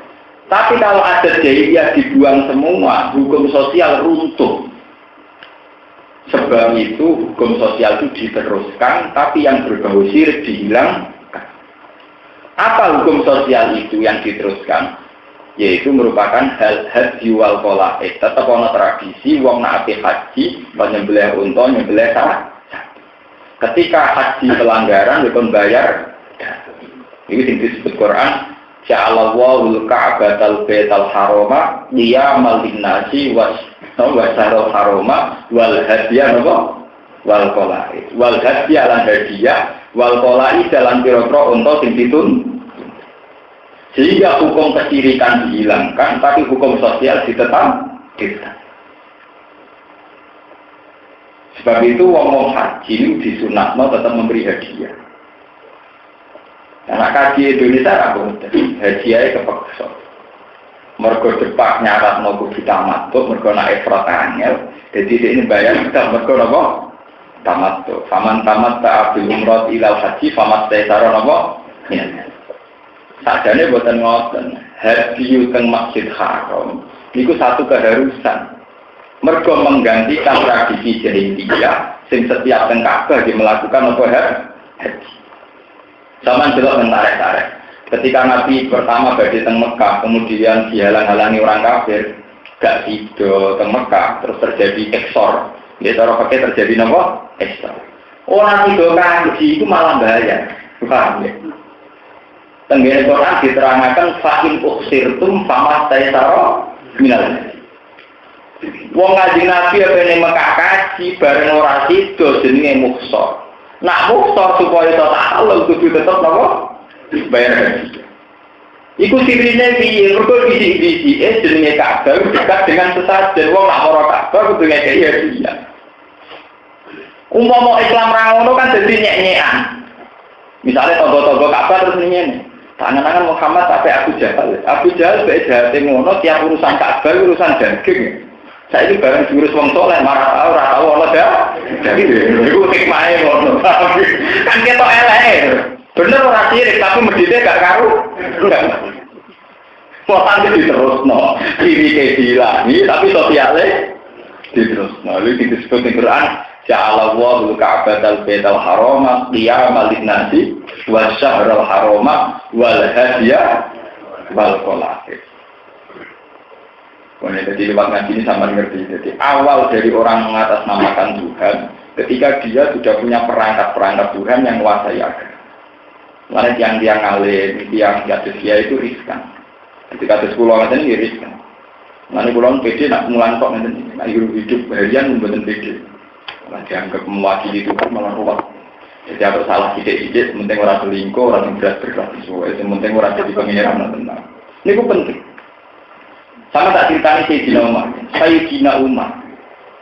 Tapi kalau adat jahiliyah dibuang semua, hukum sosial runtuh. Sebab itu hukum sosial itu diteruskan, tapi yang berbau syirik dihilangkan. Apa hukum sosial itu yang diteruskan? Yaitu merupakan hal haji wal qolaid. Tetap ada tradisi wong nak ati haji nyembelih unta nyembelih sapi. Ketika haji pelanggaran dipun bayar. Ini sing disebut Quran ja'alallahu al-ka'batal baital harama qiyamal linnasi wasarul harama wal hadiya wal qolaid. Wal hadiya lan hadiah wal qolaid dalam pira-pira unta sing ditun. Sehingga hukum kesyirikan dihilangkan, tapi hukum sosial ditetapkan. Sebab itu wong haji disunatno tetap memberi hadiah. Anak kaji Indonesia aku hadiahnya kepeksa. Mergo depak nyarat nopo tamattu, mergo nak efrat angel. Jadi ini bayar kita mergo nopo tamattu. Faman tamatta bil umrah ilal haji famat taysara nopo. Sadane boten ngoten, hadiyu teng Masjid Haram niku satu keharusan. Mergo menggantikan tradisi jahiliyah sing setiap teng Ka'bah melakukan apa haji. Zaman delok teng tarik-tarik. Ketika Nabi pertama badhe teng Mekah, kemudian dihalang-halangi orang kafir, gak sido teng Mekah, terus terjadi eksor. Ya cara pakai terjadi napa? Eksor. Orang sido kaji itu malah bahaya. Paham ya? Tenggene Quran diterangkan fa'in ukhsirtum fama taysara minal. Wong ngaji Nabi apane Mekah kaji bareng ora sida jenenge mukhsar. Nak mukhsar supaya iso halal kudu tetep napa? Bayar haji. Iku sirine piye? Mergo bisi-bisi jenenge Ka'bah dekat dengan sesajen wong nak ora Ka'bah kudu ngekeki hadiah. Umpama Islam ra ngono kan dadi nyek-nyekan. Misalnya togo-togo Ka'bah terus ngene. Tangan-tangan Muhammad sampai Abu Jahal. Abu Jahal baik jahatnya ngono tiap urusan Ka'bah urusan daging. Saya itu bareng jurus wong soleh marah tahu ora tahu ana dah. Jadi iku hikmahe ngono. Kan ketok eleke. Bener ora sirik tapi medhite gak karu. Potan diterusno. Iki dilangi tapi sosiale diterusno. Iki disebut di Quran ja'alallahu al-ka'batal baital harama qiyamal linnasi wasyahral harama wal hadiya wal qolaid. Jadi lewat ngaji ini sama ngerti. Jadi awal dari orang mengatasnamakan Tuhan ketika dia sudah punya perangkat-perangkat Tuhan yang menguasai agama. Lain tiang-tiang alim, tiang kados dia itu riskan. Ketika kados kula ngeten iki riskan. Lain kula pede nak mulan kok ngeten. Nek hidup harian mboten pede. Nah, dianggap mewakili itu malah ruwet. Jadi apa salah sidik-sidik, penting orang selingkuh, orang berat-berat sesuai, penting orang jadi pengiran tenang. Ini itu penting. Sama tak ceritanya Sayyidina Umar.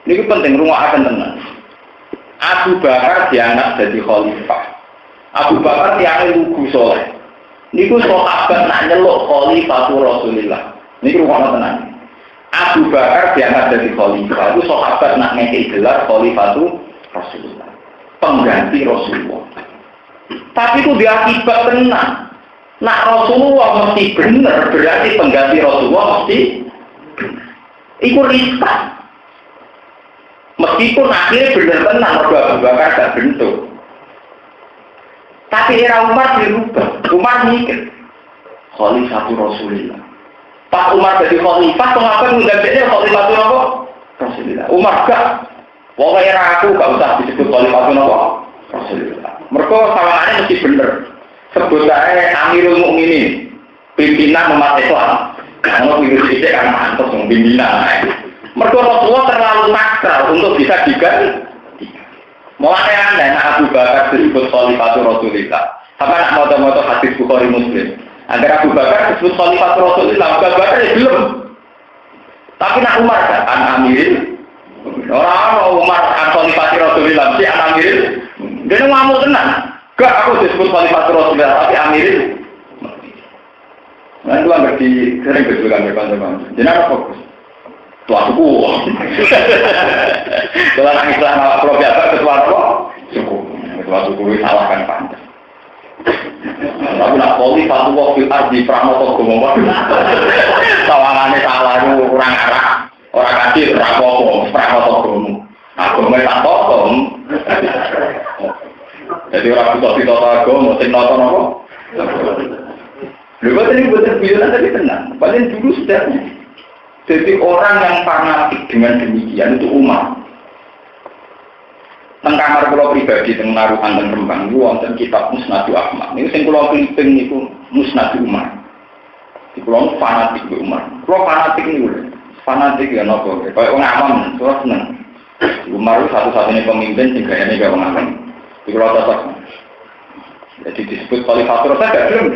Ini itu penting, rumah akan tenang. Abu Bakar dianak jadi khalifah. Abu Bakar yang lugu soleh. Ini itu sahabat nak nyeluk khalifah Rasulullah. Ini itu rumah tenang. Abu Bakar diangkat jadi khalifah itu sahabat nak ngekei gelar khalifatu Rasulullah, pengganti Rasulullah. Tapi itu diakibat tenang. Nak Rasulullah mesti benar, berarti pengganti Rasulullah mesti benar. Itu riskan. Meskipun akhirnya bener tenan mergo Abu Bakar gak bentuk. Tapi era Umar dirubah. Umar mikir Khalifah Rasulullah. Pak Umar jadi khalifah, pengapa menggantinya Khalifah Rasulullah? Umar gak. Wong era aku gak usah disebut Khalifah Rasulullah. Mereka sawangannya mesti bener. Sebut aja Amirul Mukminin, pimpinan umat Islam. Kalau pikir itu kan mantus pimpinan. Mereka Rasulullah terlalu sakral untuk bisa diganti. Mulai anda Abu Bakar disebut Khalifah Rasulullah. Apa nak moto-moto hadis Bukhari Muslim? Agar Abu Bakar disebut Khalifah Rasulullah, Abu Bakar ya belum. Tapi nak Umar kan Amirul. Orang Umar Khalifah Rasulullah si Amirul. Dia ngamuk tenang. Gak aku disebut Khalifah Rasulullah tapi Amirul. Nah itu ngerti sering berjualan berbantuan. Jadi apa fokus? Tua suku. Kalau nang Islam awak kalau biasa ketua apa? Suku. Ketua suku itu salahkan pantas. Tapi nak Khalifah itu waktu di Pramoto Gomo. Tawangannya salah itu kurang arah. Orang kecil Pramoto Gomo. Aku tak potong. Jadi orang butuh agama, mesti nonton apa? Lalu tadi betul bilang tadi tenang. Paling dulu sudah. Jadi orang yang fanatik dengan demikian itu Umar. Teng kamar pulau pribadi, teng naruhan dan Rembang, itu wonten kitab Musnadu Ahmad. Ini sing pulau Filipin itu Musnadu Umar. Di pulau fanatik di Umar. Pulau fanatik ini udah. Fanatik ya nopo. Kayak orang awam, terus seneng. Umar itu satu-satunya pemimpin sehingga ini gak orang awam. Di pulau Totok. Jadi disebut Khalifah Rasulullah gak belum.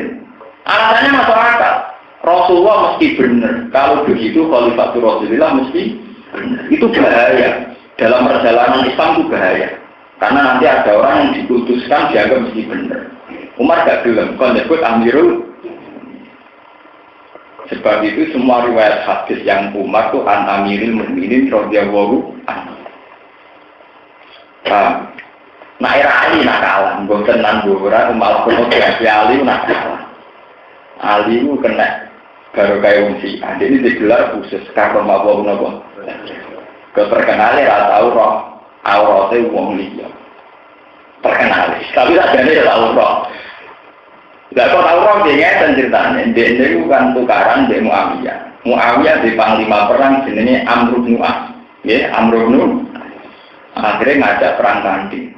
Alasannya masyarakat. Rasulullah mesti benar. Kalau begitu Khalifah Rasulullah mesti benar. Itu bahaya. Dalam perjalanan Islam itu bahaya. Karena nanti ada orang yang diputuskan dianggap mesti benar. Umar gak belum. Kalau disebut Amirul. Sebab itu semua riwayat hadis yang Umar itu an Amirul Mukminin radhiyallahu anhu. Nah era Ali nak kalah, bukan nanggura, malah kemudian Ali nak kalah. Ali itu kena baru kayak wongsi. Ini digelar khusus karena mabuk nopo. Keterkenalnya rata roh, auratnya wong liya. Terkenal, tapi tak jadi tahu roh. Tidak kau tahu roh dia dan ceritanya. Dia itu kan tukaran di Muawiyah. Muawiyah di panglima perang jenisnya Amr bin As. Ya, Amr bin akhirnya ngajak perang tanding.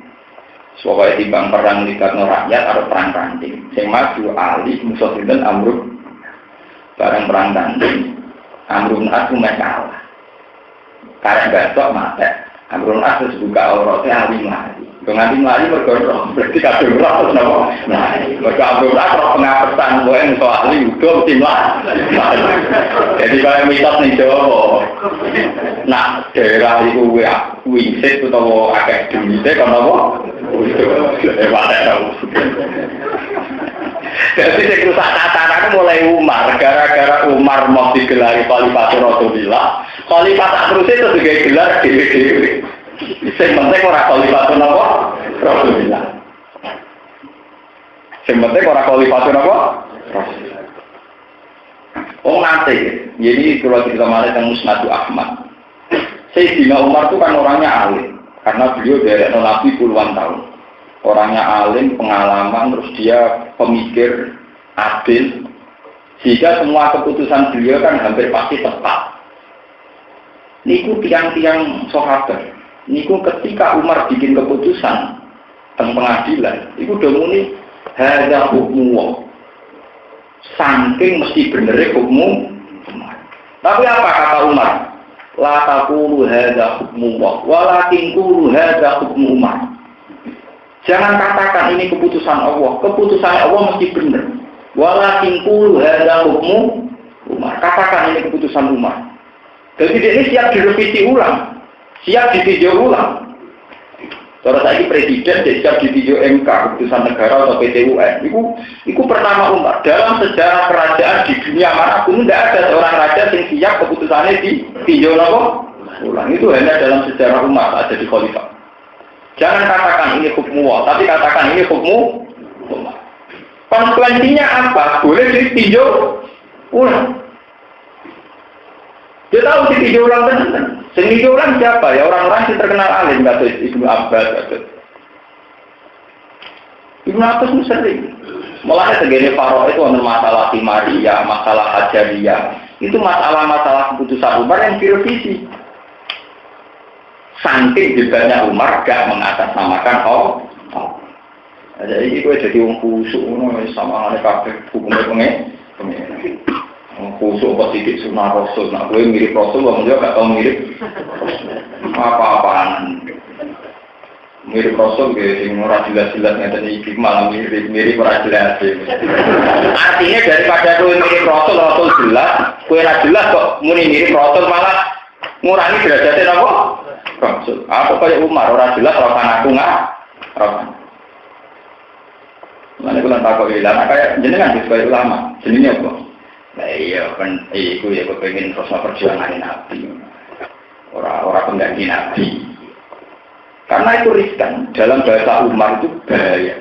Pokoknya timbang perang libatno rakyat atau perang tanding. Sing maju Ali musuh sinten Amr. Bareng perang tanding. Amr bin As kalah. Karena besok mati. Amr bin As terus buka auratnya Ali mati. Penganti mati bergorong. Berarti kabeh ora terus napa? Nah, mergo Amr bin As roh pengapesan kowe musuh Ali uga mesti mati. Jadi kalau mitos ning Jawa. Nah, daerah itu wisit utawa akeh duwite kan apa? Jadi saya rusak tataran mulai Umar. Gara-gara Umar mau digelari Khalifah Rasulullah. Khalifah tak terusnya itu juga gelar dewe-dewe. Yang penting orang Khalifah Rasulullah. Yang penting orang Khalifah Rasulullah. Oh nanti, jadi kalau kita melihat yang Musnadu Ahmad. Sayyidina Umar itu kan orangnya alim. Karena beliau dari Nabi puluhan tahun. Orangnya alim, pengalaman, terus dia pemikir, adil. Sehingga semua keputusan beliau kan hampir pasti tepat. Niku tiang-tiang sahabat. Niku ketika Umar bikin keputusan tentang pengadilan, itu udah muni hadza hukmu. Saking mesti bener hukmu. Tapi apa kata Umar? La taqulu hadza hukmu walakin qulu hadza hukmu Umar. Jangan katakan ini keputusan Allah. Keputusan Allah mesti benar. Walakin qulu hadza hukmu Umar. Katakan ini keputusan Umar. Jadi ini siap direvisi ulang, siap ditinjau ulang. Kalau saya presiden siap ditinjau MK, keputusan negara atau PT UN. Itu pertama Umar. Dalam sejarah kerajaan di dunia manapun tidak ada seorang raja yang siap keputusannya ditinjau ulang. Itu hanya dalam sejarah Umar ada di Khalifah. Jangan katakan ini hukmu Allah, tapi katakan ini hukmu Allah. Konsekuensinya apa? Boleh ditinjau ulang. Dia tahu di orang tenan. Sing orang siapa? Ya orang-orang yang terkenal alim kata Ibnu Abbas kata. Ibnu Abbas sering. Mulai segini Faro itu ada masalah Timaria, masalah Hajariyah. Itu masalah-masalah keputusan Umar yang direvisi. Saking debatnya Umar gak mengatasnamakan jadi gue jadi orang khusyuk sama ada kabeh hukumnya pengen khusyuk positif sunnah Rasul. Nah gue mirip Rasul, orang juga gak tau mirip apa-apaan. Mirip Rasul gue sing ora jelas-jelas ngeten iki malah mirip ora jelas. Artinya daripada gue mirip Rasul jelas, gue ora jelas kok muni mirip Rasul malah ngurangi derajatnya apa? Rasul. Apa kayak Umar ora jelas ora ngaku ora. Mana bulan takut hilang, kayak jenengan sebagai ulama, jenengnya apa? Nah iya kan, iku ya kepengen terus perjuangan Nabi, orang pengganti Nabi. Karena itu riskan. Dalam bahasa Umar itu bahaya.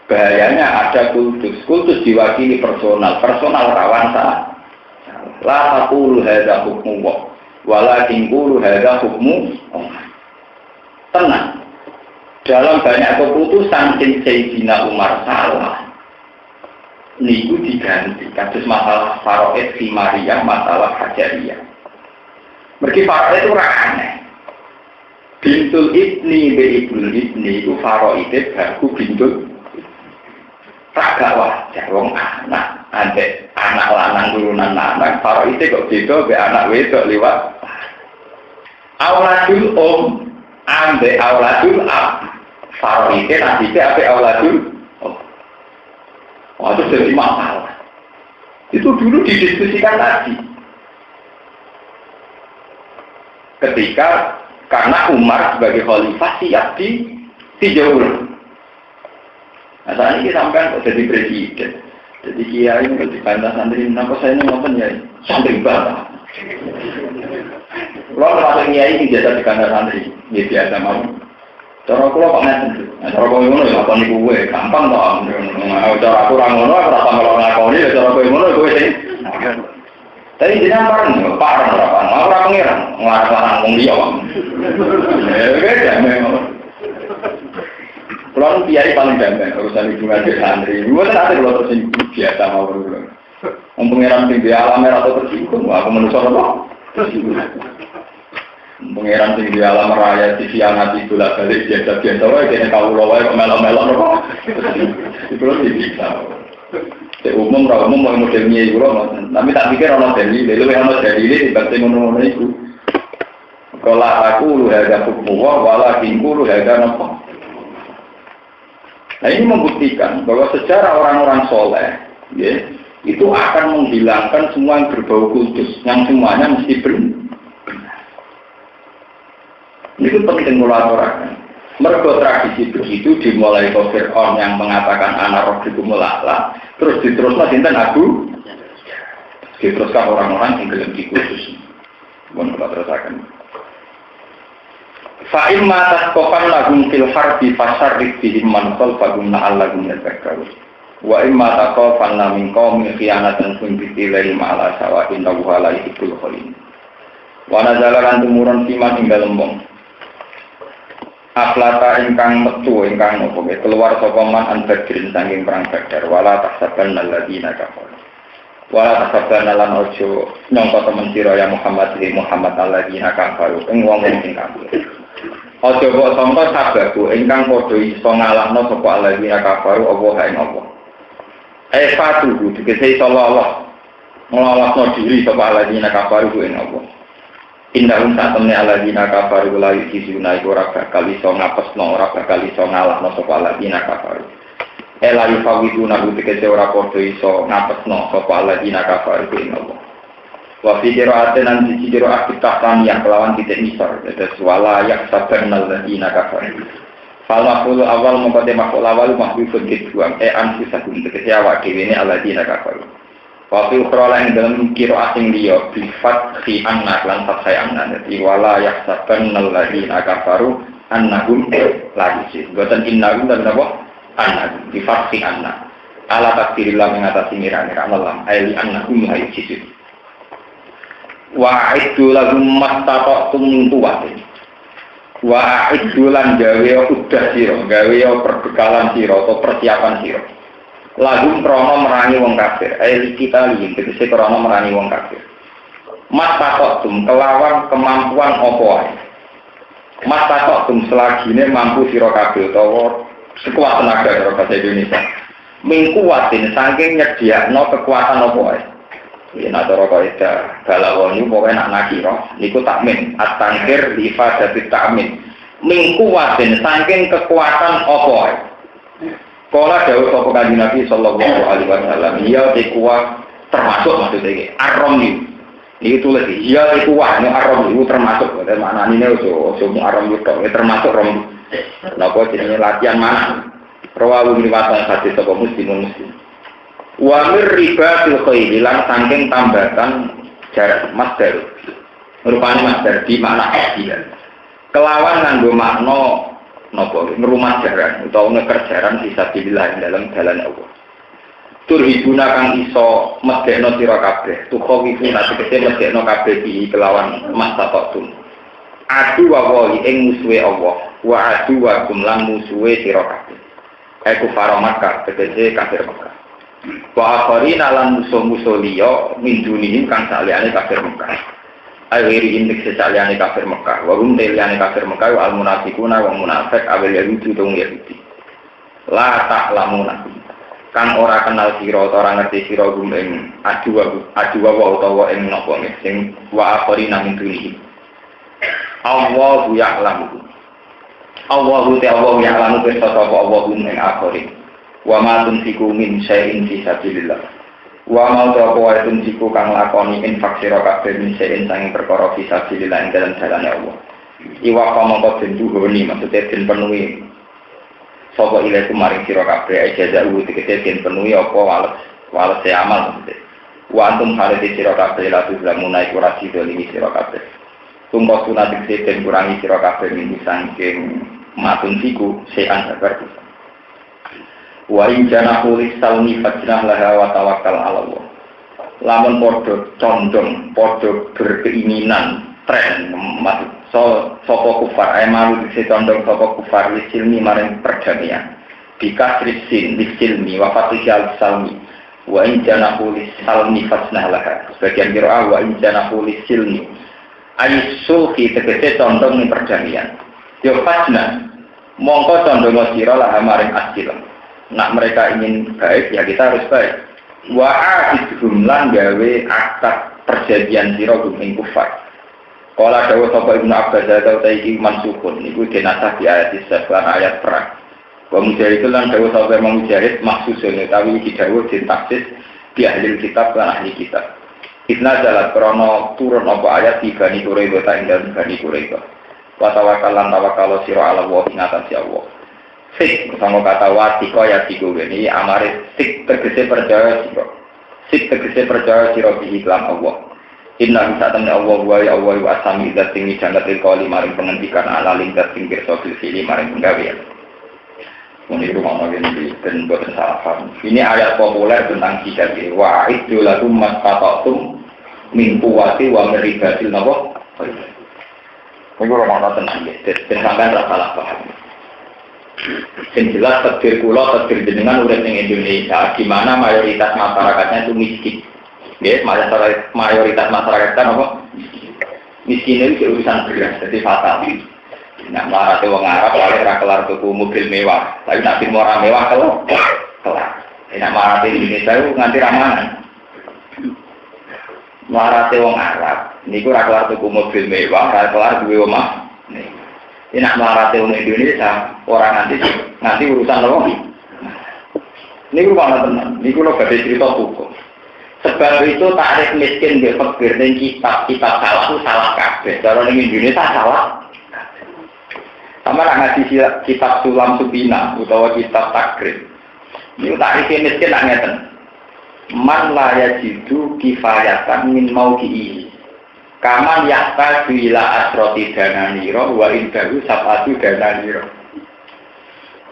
Bahayanya ada kultus diwakili personal rawan salah. La taqulu hadza hukmu walakin qulu hadza hukmu. Tenang. Dalam banyak keputusan Sayyidina Umar salah, niku diganti. Kasus masalah Faroid di Maria, masalah Hajariyah. Mergi Faroid itu aneh. Bintul Ibni Ibnul Ibni itu Faroid baku bintul. Agak wajar, wong anak, anak lanang turunan anak. Faroid kok beda, be anak wedok liwat. Auladul ambek auladul ab. Faro itu nasibnya apa auladul? Itu jadi masalah. Itu dulu didiskusikan lagi. Ketika karena Umar sebagai khalifah siap dijauh. Nah saat ini sampai kok jadi presiden. Jadi kiai kalau dibantah santri, kenapa saya ini ngomong ya santri banget. Kalau masuk kiai ini biasa dibantah santri, ya biasa mau. Cara aku kok ngeten. Cara kowe ngono ya apa niku kowe gampang to. Cara aku ora ngono ora sampe ora ngakoni ya cara kowe ngono kowe sing. Tapi jenengan pareng, pareng ora pareng. Ora pengiran, nglarang wong liya. Ya memang. Kalau kiai paling damai urusan hubungan dengan santri. Gua kan ada kalau tersinggung biasa mau berulang. Wong pengiran sing di alam merah atau tersinggung, aku menusuk apa? Pengiran tinggi alam raya TV anati bola balik biasa-biasa wae kene kawula wae kok melok-melok apa. Itu lho bisa. Umum ra umum mau model nyai kula tapi tak pikir ana dalil, lha ana dalil dibanding ngono-ngono iku. Kalau aku lu harga hukum wala kingku lu harga nopo. Nah ini membuktikan bahwa secara orang-orang soleh, ya, itu akan menghilangkan semua yang berbau kultus, yang semuanya mesti benar. Itu penting mulaturahkan. Mergo tradisi begitu dimulai ke Fir'aun yang mengatakan anak rabbikumul a'la, terus diteruskan sinten Abu, diteruskan orang-orang yang gelem dikhusus. Mohon kita teruskan. Fa'im matas kofan lagum fil harbi fasarrik bihim man khalfahum la'allahum yadhakkarun. Wa imma taqafan min qaumin khiyanatan funbitilai ma'ala sawa'in lahu ala yuhibbul khalin. Wa nazala lan tumurun siman ing dalem wong. Aflata ingkang metu ingkang nopo keluar saka man anbadrin saking perang Badar wala tahsabanna alladziina kafaru. Wala tahsabanna lan ojo nyangka temen sira ya Muhammad alladziina kafaru ing wong-wong sing kafir. Ojo kok sangka sababu ingkang padha iso ngalahno sapa alladziina kafaru apa ing apa. Fatu dikese Allah ngelolosno diri sapa alladziina kafaru ing apa. Indahum satemne alladziina kafaru la yusuna iku ora bakal iso ngapesno ora bakal iso ngalahno sapa alladziina kafaru. Ela yufawiduna dikese ora padha iso ngapesno sapa alladziina kafaru ing apa. Wa fi qira'atin an dijiro akitatan yang kelawan titik misor ada suwala yak sabarnal alladziina kafaru. Fal maqul awal mengkote maqul awal mahbubun kedua anfusahum dikese awak dhewe ne alladziina kafaru. Waktu ukrola yang dalam kiro asing dia bifat si anak lantas saya anak jadi wala yaksaban naladina kafaru annahum lagi sih buatan innahum dan apa anak bifat si anak ala takdirillah mengatasi mira-mira malam ayli annahum lagi sih Wa'iddu lahum mastata'tum min quwwatin. Wa'iddu lan gawe udah sira, gawe perbekalan sira atau persiapan sira. Lahum krana merangi wong kafir, kita lihin tegese krana merangi wong kafir. Mastata'tum kelawan kemampuan apa wae. Mastata'tum selagine mampu sira kabeh utawa sekuat tenaga karo bahasa Indonesia. Min quwwatin saking nyediakno kekuatan apa wae. Yen atara kaidah balawon niku pokoke nak nakira niku takmin at-tangkir li ifadati takmin min quwwatin saking kekuatan apa wae. Kala dawuh sapa Kanjeng Nabi sallallahu alaihi wasallam ya kuat termasuk maksudnya iki ar-ramli iki tulis ya kuat nek ar-ramli itu termasuk maknane ojo ar-ramli tok termasuk ramli napa jenenge latihan mana rawahu riwayat hadis sapa muslim wa mir ribatil khayl lan saking tambatan jarak masdar rupane masdar di makna dia kelawan nganggo makna napa ngrumah jaran utawa ngekerjaran fisabilillah dalam dalan Allah tur ibuna kang iso medekno sira kabeh tukhawifuna tegese medekno kabeh iki kelawan mastata'tum adu wa ing musuhe Allah wa adu wa lan musuhe sira kabeh aku faro Makkah tegese kafir Makkah wa akharina lan musuh-musuh liya min dunihim kang saliyane kafir Mekah. Akhiri indik saliyane kafir Mekah. Wa hum saliyane kafir Mekah wa al-munafiquna wa munafik awal yahudi dong Yahudi. La ta'lamuna. Kang ora kenal sira ora ngerti sira gum ing adu wa utawa ing napa sing wa akharina min dunihim. Allahu ya'lamu. Allahu ya'lamu pirsa sapa Allahu ing akhirin. Wa ma tunfiqu min syai'in fi sabilillah. Wa ma ta'wa tunfiqu kang lakoni infak sira kabeh min syai'in sang perkara fi sabilillah ing dalam dalane Allah. Iwa kamangka den duhoni maksude den penuhi sapa ilaiku maring sira kabeh ijazah tegese den penuhi apa wales amal maksude. Wa antum halati sira kabeh la tuzlamuna iku ora sidoli sira kabeh. Tunggu sunat tegese den kurangi sira kabeh min saking matun fiku syai'an sabar. Wa in janahu lisalmi fajnah laha wa tawakkal ala Allah. Lamun podo condong, podo berkeinginan tren sapa kufar malu dise condong sapa kufar lisilmi maring perdamaian. Bika risin lisilmi wa fatihal salmi. Wa in janahu lisalmi fajnah laha. Sebagian qiraah wa in janahu lisilmi. Aysul tegese condong ning perdamaian. Yo fajnah mongko condong sira laha maring asil. Nak mereka ingin baik, ya kita harus baik. Wa'ahidhum lan gawe akad perjanjian sira gumeng kufar. Kala dawuh sapa Ibnu Abbas atau taiki mansukun niku dinasah di ayat 11 ayat perang. Wa mujahid lan dawuh sapa mujahid maksusun utawi iki dawuh ditaksis di ahli kitab lan ahli kitab. Idna jalat krono turun apa ayat di Bani Quraidah ta ing dalem Bani Quraidah. Wa tawakkalan tawakkalo sira ala wa ing atas Allah. Sik sama kata wati kaya tigo ini amare sik tegese percaya sira. Sik tegese percaya sira bi iklam Allah. Inna bisatamni Allah wa ya Allah wa asami zat sing jangat kali maring pengendikan ala lingkat sing pirsa fili maring penggawean. Ini rumah ini dan boten salah paham. Ini ayat populer tentang hijab wa idulatum mastata'tum min quwwati wa meribatil napa. Ini rumah tenang ya. Dan sampean ra salah paham. Yang jelas takdir kula, takdir jenengan urip ning Indonesia, di mana mayoritas masyarakatnya itu miskin. Ya, mayoritas masyarakat kan apa? Miskin itu urusan beras, jadi fatal. Nah, marate wong Arab oleh ra kelar tuku mobil mewah, tapi nek film ora mewah kelar. Nek marate Indonesia itu nganti ramanan. Marate wong Arab niku ra kelar tuku mobil mewah, ra kelar duwe omah. Ini nak melarati orang Indonesia, orang nanti urusan apa? Ini rumah tenang, ini kalau gak ada cerita hukum. Sebab itu tarif miskin di fakir dan kitab salah itu salah kabeh. Kalau di Indonesia salah. Sama nak ngaji kitab Sulam Subina atau kitab Takrib. Ini tarif miskin nak ngeten. Man la yajidu kifayatan min mauqi'i. Kaman yakta bila asroti dananiro wa indahu sabatu dananiro.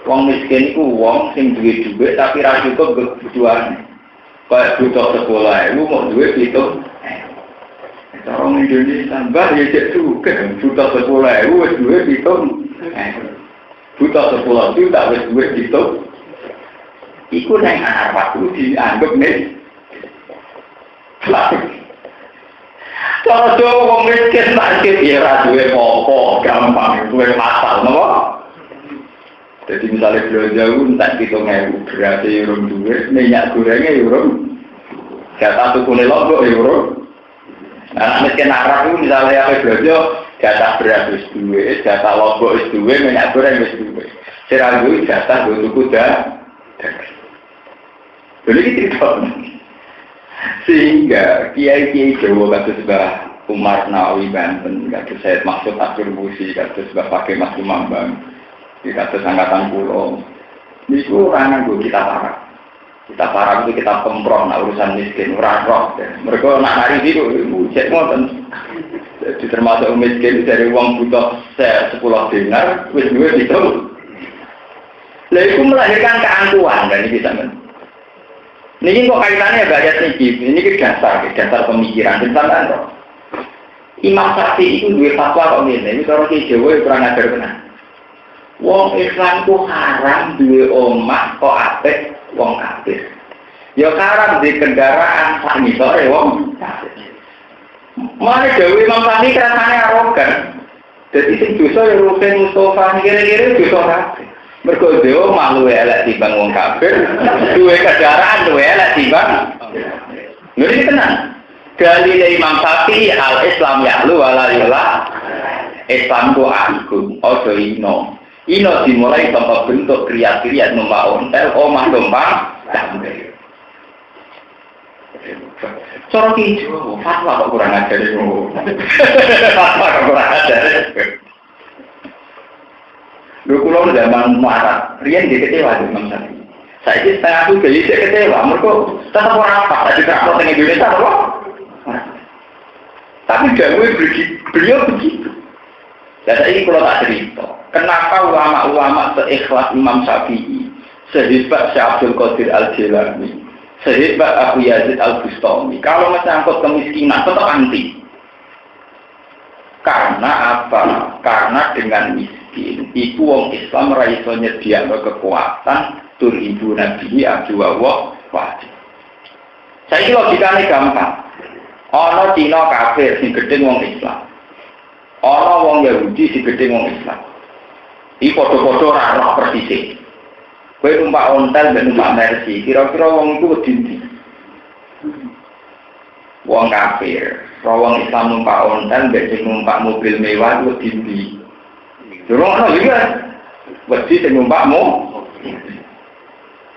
Wong miskin itu wong sing duwe dhuwit tapi ra cukup kebutuhan. Kayak butuh sekolah, lu mau duit itu. Orang Indonesia mbah ya cek juga buta 10.000 wis duwe pitung. Buta 10 juta wis duwe pitung. Iku nang Arab ku dianggap nih. Kalau Jawa wong miskin sakit ya ra duwe apa gampang duwe masal napa? Jadi misalnya belanja tak 7.000 berarti urung duwe minyak gorengnya urung. Jatah tukune lombok urung. Nah, miskin Arab itu misalnya apa belanja, jatah beras wis duwe, jatah lombok wis duwe, minyak goreng wis duwe. Sira duwe jatah go tuku Jadi cerita. Sehingga kiai-kiai Jawa kados Mbah Umar Nawawi Banten, kados Said Maksud Asyur Busi, kados Mbah Pakai Mas Lumambang, kados angkatan kula. Niku ora nganggo kita parah. Kita parah itu kita pemprov nak urusan miskin, ora roh. Mereka nak nari itu cek ngoten. Jadi termasuk miskin dari uang butuh 10 dinar, wis duwe itu. Lah itu melahirkan keangkuhan dan ini sampean. Niki kok kaitannya bayat niki, ini dasar pemikiran sampean to. Imam Syafi'i itu duwe fatwa kok ngene, iki cara ki Jawa kurang ajar tenan. Wong Islam ku haram duwe omah kok apik wong kafir. Ya haram di kendaraan sak ngisore wong kafir. Mane dhewe Imam Syafi'i rasane arogan. Dadi sing dosa ya Ruben Mustafa kira-kira dosa kabeh. Mergo dhewe malu elek timbang wong kafir, duwe kendaraan duwe elek timbang. Lha iki tenan. Dalile Imam Syafi'i al-Islam ya'lu wala yulah. Islam ku agung, ojo ino. Ino dimulai tanpa bentuk kriat-kriat numpak ontel, omah tumpang, damai. Cara hijau, fatwa kok kurang ajar itu. Fatwa kok kurang ajar. Dulu kalau zaman marah, Rian dia kecewa di Imam Syafi'i. Saya ini setengah aku jadi dia kecewa, mereka tetap orang apa? Tadi terakhir dengan Indonesia, apa? Tapi beliau begitu. Dan saya ini kalau tak cerita, kenapa ulama-ulama seikhlas Imam Syafi'i, sehebat Syekh Abdul Qadir Al-Jilani, sehebat Abu Yazid Al-Bustami, kalau menyangkut kemiskinan tetap anti. Karena apa? Karena dengan miskin, itu wong Islam raiso nyediakno kekuatan tur ibu Nabi Abdullah wajib. Saya ini logikanya gampang. Ono Cina kafir sing gedhe wong Islam. Ono wong Yahudi sing gedhe wong Islam. Iki padha-padha ora roh persis. Kowe numpak ontel ben numpak Mercy, kira-kira wong iku wedi ndi? Wong kafir, wong Islam numpak ontel ben numpak mobil mewah wedi ndi? Durung ono juga. Wedi sing numpakmu.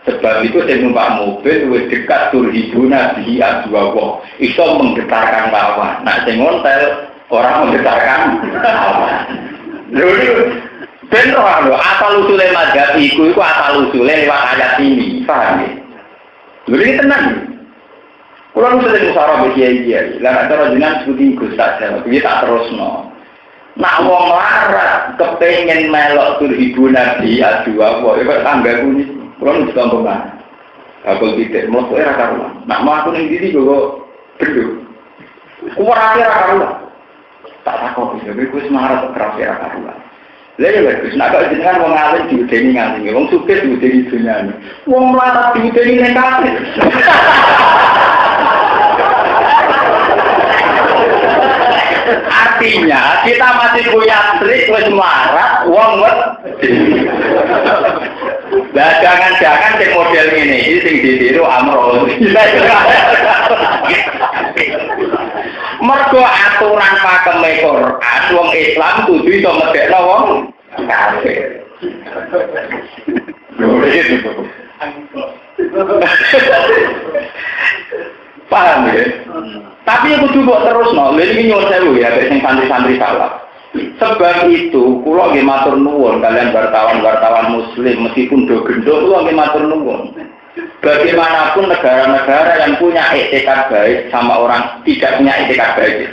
Sebab itu sing numpak mobil wis dekat turhibuna bihi adwa. Iso menggetarkan lawan. Nah sing ontel orang menggetarkan lawan. Lho ben ora asal usule mazhab iku asal usule lewat ayat ini. Paham ya? Lho iki tenan. Kulo nu sing musara kiai-kiai. Lah cara jenengan sebuti Gus Sajal, iki tak terusno. Nak wong larat kepengin melok turhibuna bihi adwa, kok tanggaku ni kurang ditontonan. Aku tidak mau era karuan. Nak mau aku ning ndi kok bendho. Kuwat era karuan. Tak takut bisa gue semangat keras era karuan. Lha ya wis nak kok jenengan wong alim diudeni nganti wong sugih diudeni dunyane. Wong mlarat diudeni ning kafir. Artinya kita masih punya trik wis melarat wong wedi. Lah jangan-jangan sing model ngene iki sing ditiru Amrul. Mergo aturan pakeme Quran wong Islam kudu iso medekno wong kafir. Paham ya? Tapi aku coba terus lha iki nyuwun sewu ya sing santri-santri salah. Sebab itu kula nggih matur nuwun kalian wartawan-wartawan muslim meskipun do gendho kula nggih matur nuwun. Bagaimanapun negara-negara yang punya etikat baik sama orang tidak punya etikat baik.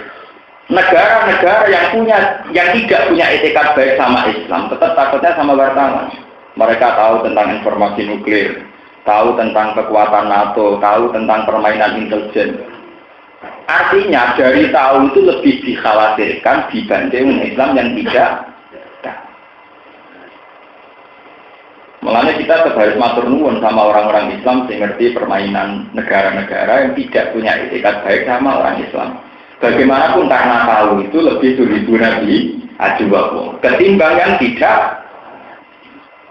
Negara-negara yang tidak punya etikat baik sama Islam tetap takutnya sama wartawan. Mereka tahu tentang informasi nuklir, tahu tentang kekuatan NATO, tahu tentang permainan intelijen. Artinya dari tahu itu lebih dikhawatirkan dibanding Islam yang tidak. Makanya kita harus matur nuwun sama orang-orang Islam yang ngerti permainan negara-negara yang tidak punya etikat baik sama orang Islam. Bagaimanapun karena tahu itu lebih dulu Nabi ajuwah ketimbang yang tidak.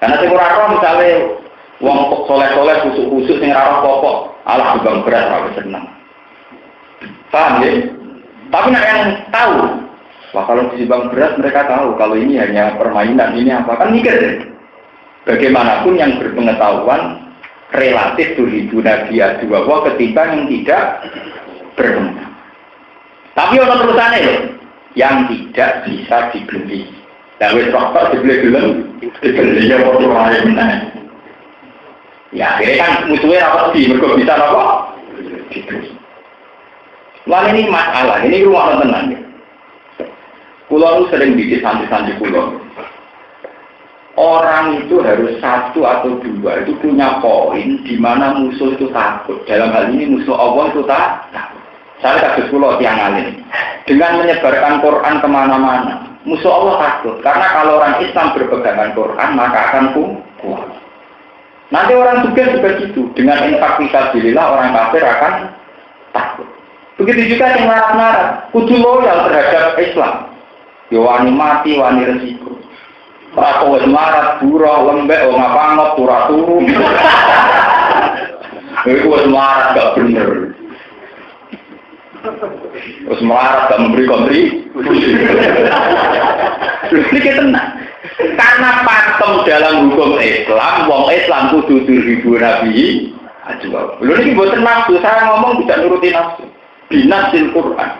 Karena sing ora roh misale wong soleh-soleh khusuk-khusuk sing ora roh pokok, alah gebang berat ora seneng. Paham ya? Tapi nak yang tahu, wah kalau dibang berat mereka tahu kalau ini hanya permainan, ini apa kan mikir ya? Bagaimanapun yang berpengetahuan relatif dulu Nabi ajuwah ketimbang yang tidak berpengetahuan. Tapi orang terusannya loh, yang tidak bisa dibeli. Dan wis rokok dibeli ya waktu lain. Ya akhirnya kan musuhnya apa sih? Mereka bisa apa? Lalu ini masalah, ini rumah tenang ya. Pulau sering bikin santri-santri pulau. Orang itu harus satu atau dua itu punya poin di mana musuh itu takut. Dalam hal ini musuh Allah itu takut. Saya kasus pulau tiang alim. Dengan menyebarkan Quran kemana-mana, musuh Allah takut. Karena kalau orang Islam berpegangan Quran, maka akan kuat. Nanti orang juga gitu. Dengan infak fisabilillah, orang kafir akan takut. Begitu juga yang marah-marah. Kudu loyal terhadap Islam. Ya wani mati, wani resiko. Kalau marah, buruk, lembek, ngapangot, turah-turu. Itu marah gak bener. Terus melarat dan memberi kontribusi. Terus ini tenang. Karena pakem dalam hukum Islam, wong Islam kudu ribu Nabi. Belum ini buat nafsu. Saya ngomong tidak nuruti nafsu. Binasil Quran.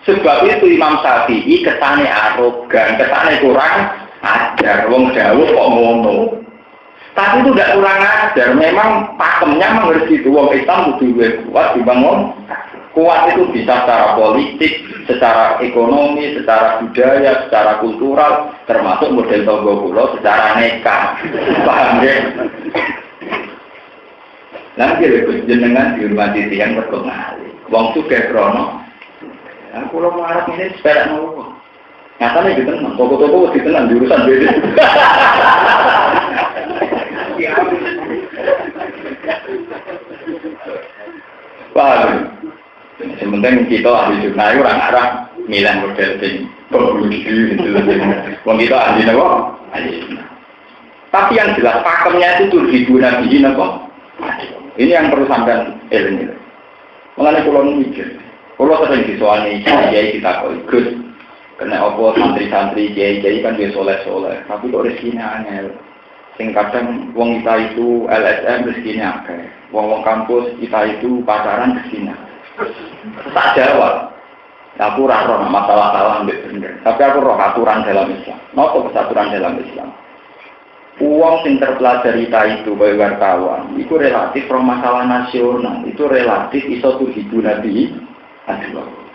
Sebab itu Imam Syafi'i kesane arogan, kesane kurang ajar. Wong jauh kok ngono. Tapi itu tidak kurang ajar. Memang pakemnya mengerti itu. Wong Islam kudu kuat dibangun. Kuat itu bisa secara politik, secara ekonomi, secara budaya, secara kultural, termasuk model tonggo pulau secara neka. Paham ya? Nanti lebih jenengan dihormati yang berpengaruh. Wong suka krono. Aku lo marah ini sepeda mau. Nyatanya gitu tenang. Toko-toko gitu tenang di urusan beda. Paham? Sementara kita ahli jurnal orang arah milan model ini berbulu gitu. Wong kita ahli apa? Ahli jurnal. Tapi yang jelas pakemnya itu ribu Nabi apa? Ini yang perlu sampai ilmu. Mengenai pulau mikir, pulau sering disuani kiai kita kau ikut. Kena apa santri-santri kiai kan dia soleh-soleh. Tapi kok rezekinya aneh. Sing kadang wong kita itu LSM rezekinya akeh. Wong kampus kita itu pacaran rezekinya. Tak jawab. Aku roh masalah-masalah ambil bener. Tapi aku roh aturan dalam Islam. Nopo kesaturan dalam Islam. Uang yang terpelajari itu bagi wartawan, itu relatif roh masalah nasional. Itu relatif iso tuhibu Nabi.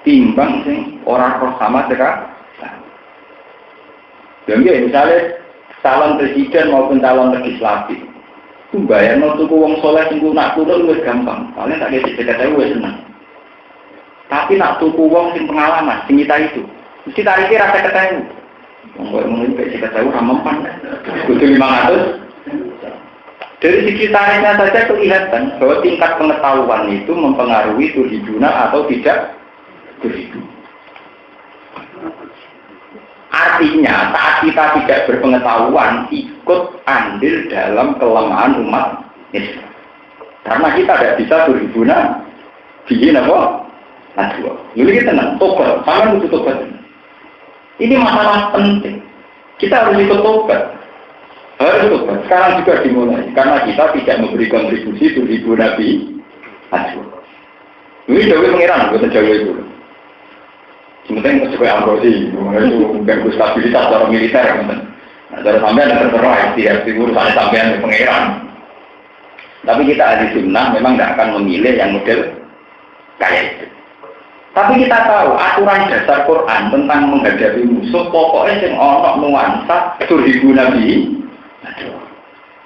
Timbang sing orang roh sama sekarang. Jadi misalnya calon presiden maupun calon legislatif. Itu bayar tuku uang soleh sing nak turun lebih gampang. Kalian tak ada cerita senang. Tapi nak tuku wong sing pengalaman, sing kita itu, mesti tariknya rasa ketemu. Wong mungkin kayak kita tahu ramempan, butuh 500. Dari segi tariknya saja kelihatan bahwa tingkat pengetahuan itu mempengaruhi tuhiduna atau tidak tuhidu. Artinya saat kita tidak berpengetahuan ikut andil dalam kelemahan umat Islam. Karena kita tidak bisa tuhiduna, bikin apa? Aduh, ini kita tenang, tobat, sama butuh tobat. Ini masalah penting. Kita harus ikut tobat. Harus tobat. Sekarang juga dimulai. Karena kita tidak memberi kontribusi untuk ibu Nabi. Aduh. Ini jauh pengiran, bukan jauh itu. Sementara sesuai Ambrosi, itu ganggu stabilitas secara militer. Nah, cara sampai ada terserah, tidak urusan sampai yang pengiran. Tapi kita ahli sunnah memang tidak akan memilih yang model kayak itu. Tapi kita tahu aturan dasar Quran tentang menghadapi musuh pokoknya yang ono nuansa turhibu Nabi.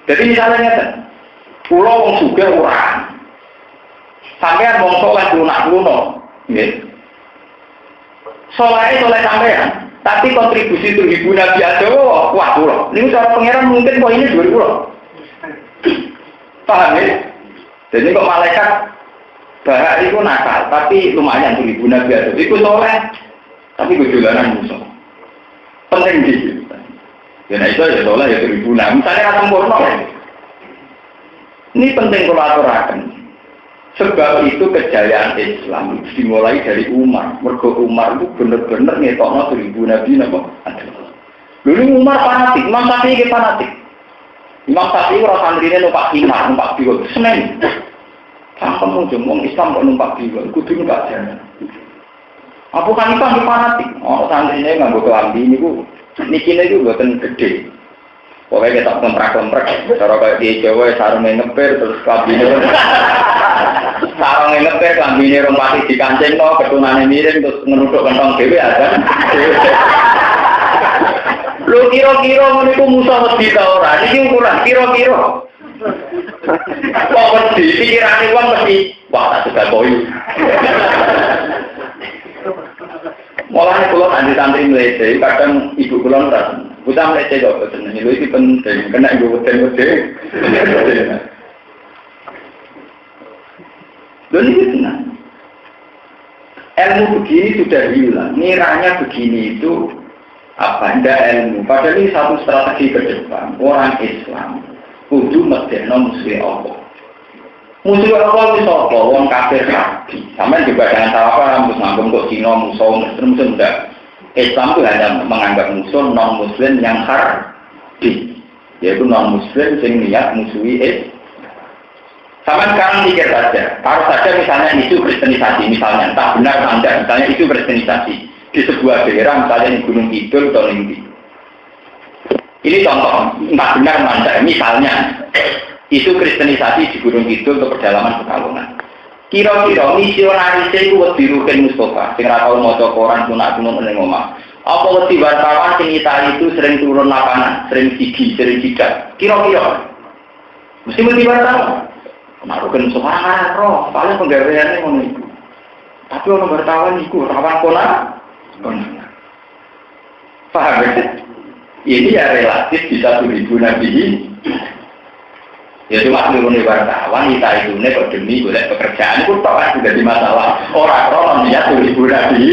Jadi misalnya pulau wong sugih orang sampean wong soleh lunak luno, nggih. soleh sampean, tapi kontribusi itu ibu Nabi Adawa, wah pulau. Ini cara pangeran mungkin kok ini 2000 pulau. Paham ya? Jadi kok malaikat bahak itu nakal, tapi lumayan tuh ibu Nabi Adawa. Itu soleh, tapi gejolanan musuh. Penting gitu. Ya itu ya soleh ya 2000. Nah, misalnya sempurna. Ini penting kalau aturakan. Sebab itu kejayaan Islam dimulai dari Umar. Mergo Umar itu benar-benar ngetokno 2000 Nabi napa? Dulu Umar fanatik, Imam Syafi'i fanatik. Imam Syafi'i ora santrine numpak khimar, numpak biwa, senen. Kamu jemong Islam kok numpak biwa, kudu numpak jalan. Abu Hanifah fanatik. Oh, santrine nganggo kelambi niku nikine iku mboten gedhe. Pokoknya kita kontrak-kontrak, cara kayak di Jawa sarungnya ngeper terus kabinnya sarungnya ngeper, kabinnya rompati di kancing no, ketunannya miring terus ngeruduk kentong dewe ada. Lu kira-kira menipu musuh wedi ta ora? Iki ukuran kira-kira. Kok wedi pikirane wong mesti wah tak suka koyo. Mulane kula nanti santri mlete, kadang ibu kula ora. Utang mlete kok boten niku iki penting, kena nggo weden-weden. Dan ini benar. Ilmu begini sudah hilang. Niranya begini itu apa? Tidak ilmu. Padahal ini satu strategi ke depan. Orang Islam kudu medekno musuh Allah. Musuh Allah itu apa? Orang kafir lagi. Sampai juga jangan salah paham. Terus ngambung kok Cina musuh Muslim tidak. Islam itu hanya menganggap musuh non Muslim yang harbi, yaitu non Muslim yang niat musuhi Islam. Sama sekarang pikir saja, taruh saja misalnya isu kristenisasi, misalnya entah benar atau tidak, misalnya isu kristenisasi di sebuah daerah, misalnya di Gunung Kidul atau Linggi. Ini contoh, entah benar atau tidak, misalnya isu kristenisasi di Gunung Kidul atau pedalaman Pekalongan. Kira-kira misionaris itu wedi Ruhin Mustafa, sing ra tau maca koran sunat-sunat ning omah. Apa wedi wartawan sing itu sering turun lapangan, sering siji, sering sidak. Kira-kira mesti wedi wartawan. Ruhin Mustafa roh, paling penggaweane ngono iku. Tapi ono wartawan iku rawan kona. Paham ya? Ini ya relatif bisa 2000 Nabi. Ya cuma menurut wartawan kita itu kok demi boleh pekerjaan itu tak sudah di masalah orang niat 2000 Nabi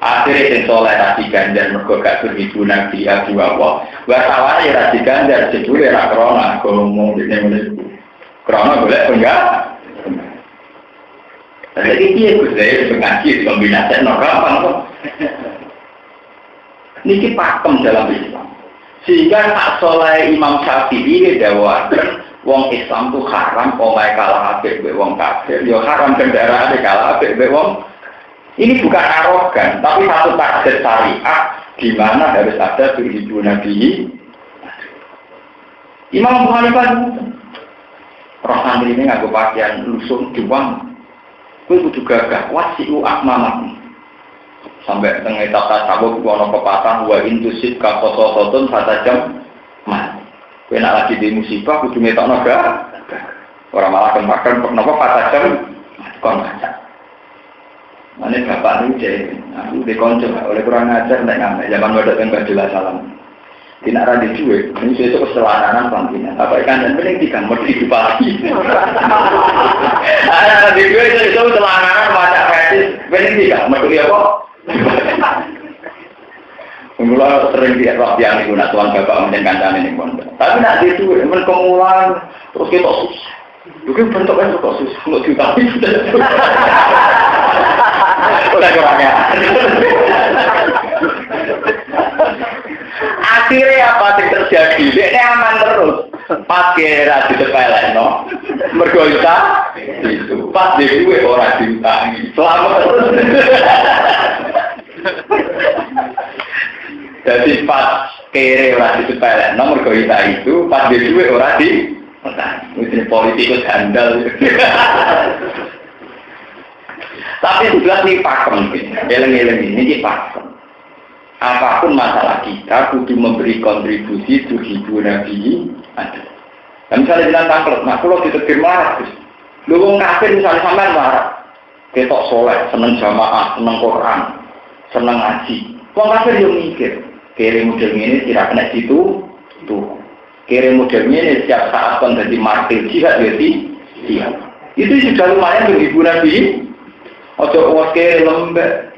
akhirnya yang toleransi Ganjar mergo gak 2000 Nabi Abu Allah wartawan ya rasi Ganjar sebule ra krona ngomong dene krona boleh enggak jadi dia Gus mengaji kombinasi gampang kok niki pakem dalam Islam sehingga tak soleh Imam Syafi'i dawakan wong Islam itu haram omahe kalah apik mbek wong kafir ya haram kendaraane kalah apik mbek wong ini bukan arogan tapi satu takdir syariat di mana harus ada 2000 Nabi. Imam Hanifah roh santri ini nganggo pakaian lusung diwang kuwi kudu gagah wasiu akmamakum sampai teng etap tasawuf ono pepatah wa intusib ka qasatun fatajam mah. Kowe nak lagi di musibah kudu ngetokno gak. Ora malah kemakan napa patajam kon kaca. Mane bapak niku cek, aku di konco oleh kurang ajar nek ngamek zaman modal yang jelas salam. Tidak ada di duit, ini besok keselananan panggilan. Apa ikan dan bening tiga mesti dipagi. Ada di duit itu keselananan macam fetis, bening tiga mesti apa? Mula sering dia roh yang guna tuan bapak menjadi kancane ning pondok. Tapi nak di duit men kemulan terus kita susah. Mungkin bentuknya kok susah untuk ditapi. Udah kurangnya. Akhirnya apa yang terjadi? Dia aman terus. Pas kira di sepele, no, bergoita itu. Pas dia gue orang diutangi. Selamat terus. Jadi pas kira orang di sepele, no, bergoita itu. Pas dia gue orang di. Mungkin politikus handal. Tapi juga nih pakem, eleng-eleng ini pakem. Apapun masalah kita, kudu memberi kontribusi tuh hibu Nabi ada. Dan misalnya bilang tangklet, nah kalau ditetir marah, lu kafir misalnya sampai marah, ketok soleh, seneng jamaah, seneng Quran, seneng ngaji. Wong kafir yo mikir, kere model ini tidak kena situ, tuh. Kere model ini setiap saat kon dadi martir jihad ya siap. Itu sudah lumayan untuk ibu Nabi. Ojo wong kere lembek.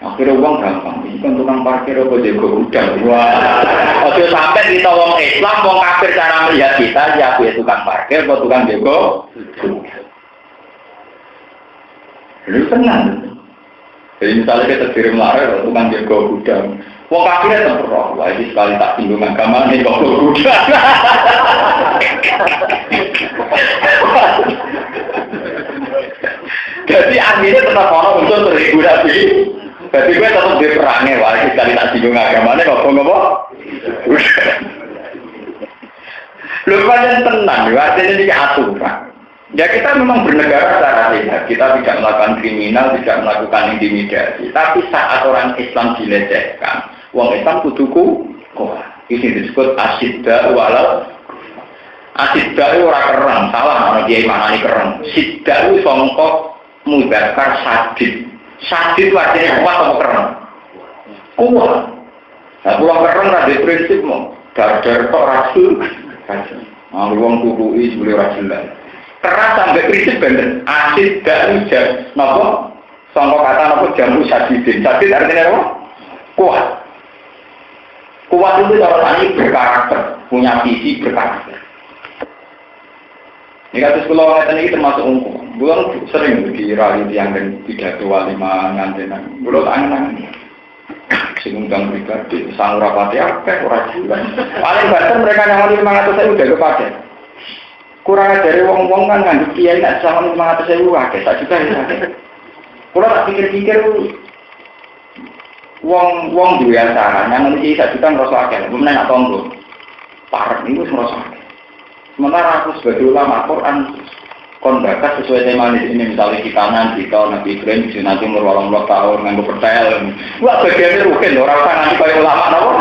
Akhirnya uang gampang, ini kan tukang parkir apa jago udang. Wah, ojo sampai kita wong Islam, wong kafir cara melihat kita, ya aku ya tukang parkir atau tukang jago. Lu tenang. Jadi misalnya kita kirim lari, tukang jago udang. Wong kafirnya terperok, wah ini sekali tak singgung agama nih kok udang. Jadi akhirnya tetap orang untuk terhibur Nabi. Jadi gue tetap diperangnya, wah ini sekali tak singgung agamanya ngomong-ngomong. Lupa dan tenang, artinya ini aturan. Ya kita memang bernegara secara sehat, kita tidak melakukan kriminal, tidak melakukan intimidasi. Tapi saat orang Islam dilecehkan, orang Islam kuduku, ini disebut asidda walal. Asidda itu orang kereng, salah orang dia mana nih kereng. Sidda itu songkok mudakar sadid. Sadid itu artinya kuat atau keren? Kuat. Nah, pulang keren ada prinsip mau. Dar-dar kok rasul. Nah, uang kubui sebelum rasul lah. Keras sampai prinsip bener. Asid gak hujan. Nopo? Sangka kata nopo jamu sadidin. Sadid artinya apa? Kuat. Kuat itu orang ini berkarakter. Punya visi berkarakter. Ini kata sekolah ngeten ini termasuk ungkup. Bulan sering dirayu yang pidato walima ngantenan. Bulan angan-angan. Sing undang pribadi, sang rapati akeh ora jelas. Paling banter mereka yang 500.000 udah kepakai. Kurang dari wong-wong kan nganggo kiai nek sama 500.000 akeh, tak juga akeh. Kalau tak pikir-pikir wong duwe acara, nang iki sak juta ngrasa akeh, meneng nak tonggo. Parek niku ngrasa akeh. Sementara aku sebagai ulama Quran kondakas sesuai tema ini misalnya di kanan, di tahun Nabi Ibrahim, di nanti umur 80 tahun, nganggo pertel. Wah bagiannya rugen, orang kan nanti kayak ulama nopo.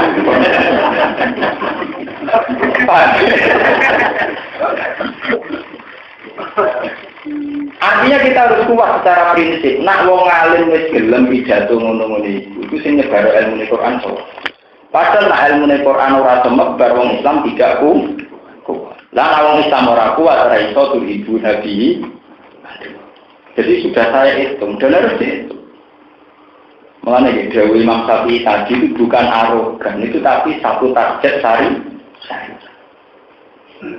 Artinya kita harus kuat secara prinsip. Nak wong alim wis gelem pidato ngono-ngono iku sing nyebar ilmu Quran so. Padahal nak ilmu Quran ora semebar wong Islam tidak kuat. Lah wong Islam ora kuat ora iso ibu Nabi. Jadi sudah saya hitung dan harus dihitung. Mengenai Dewi Imam Syafi'i tadi itu bukan arogan itu tapi satu target sari.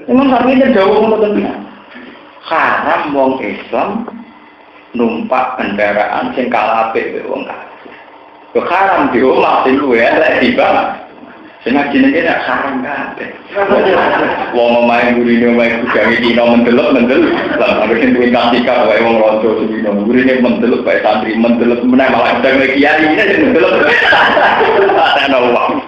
Imam Syafi'i itu jauh menurutnya. Haram wong Islam numpak kendaraan sing kalah apik wong kafir. Haram di omah sing luwe elek tiba. Sing jenenge nek haram kabeh. Wong omahe gurine omahe kudange dina mendelok. Lah ambil sing duwe kasika wae wong ronco dina gurine mendelok bae santri mendelok meneh malah ndang kiai ini mendelok. Ana wong.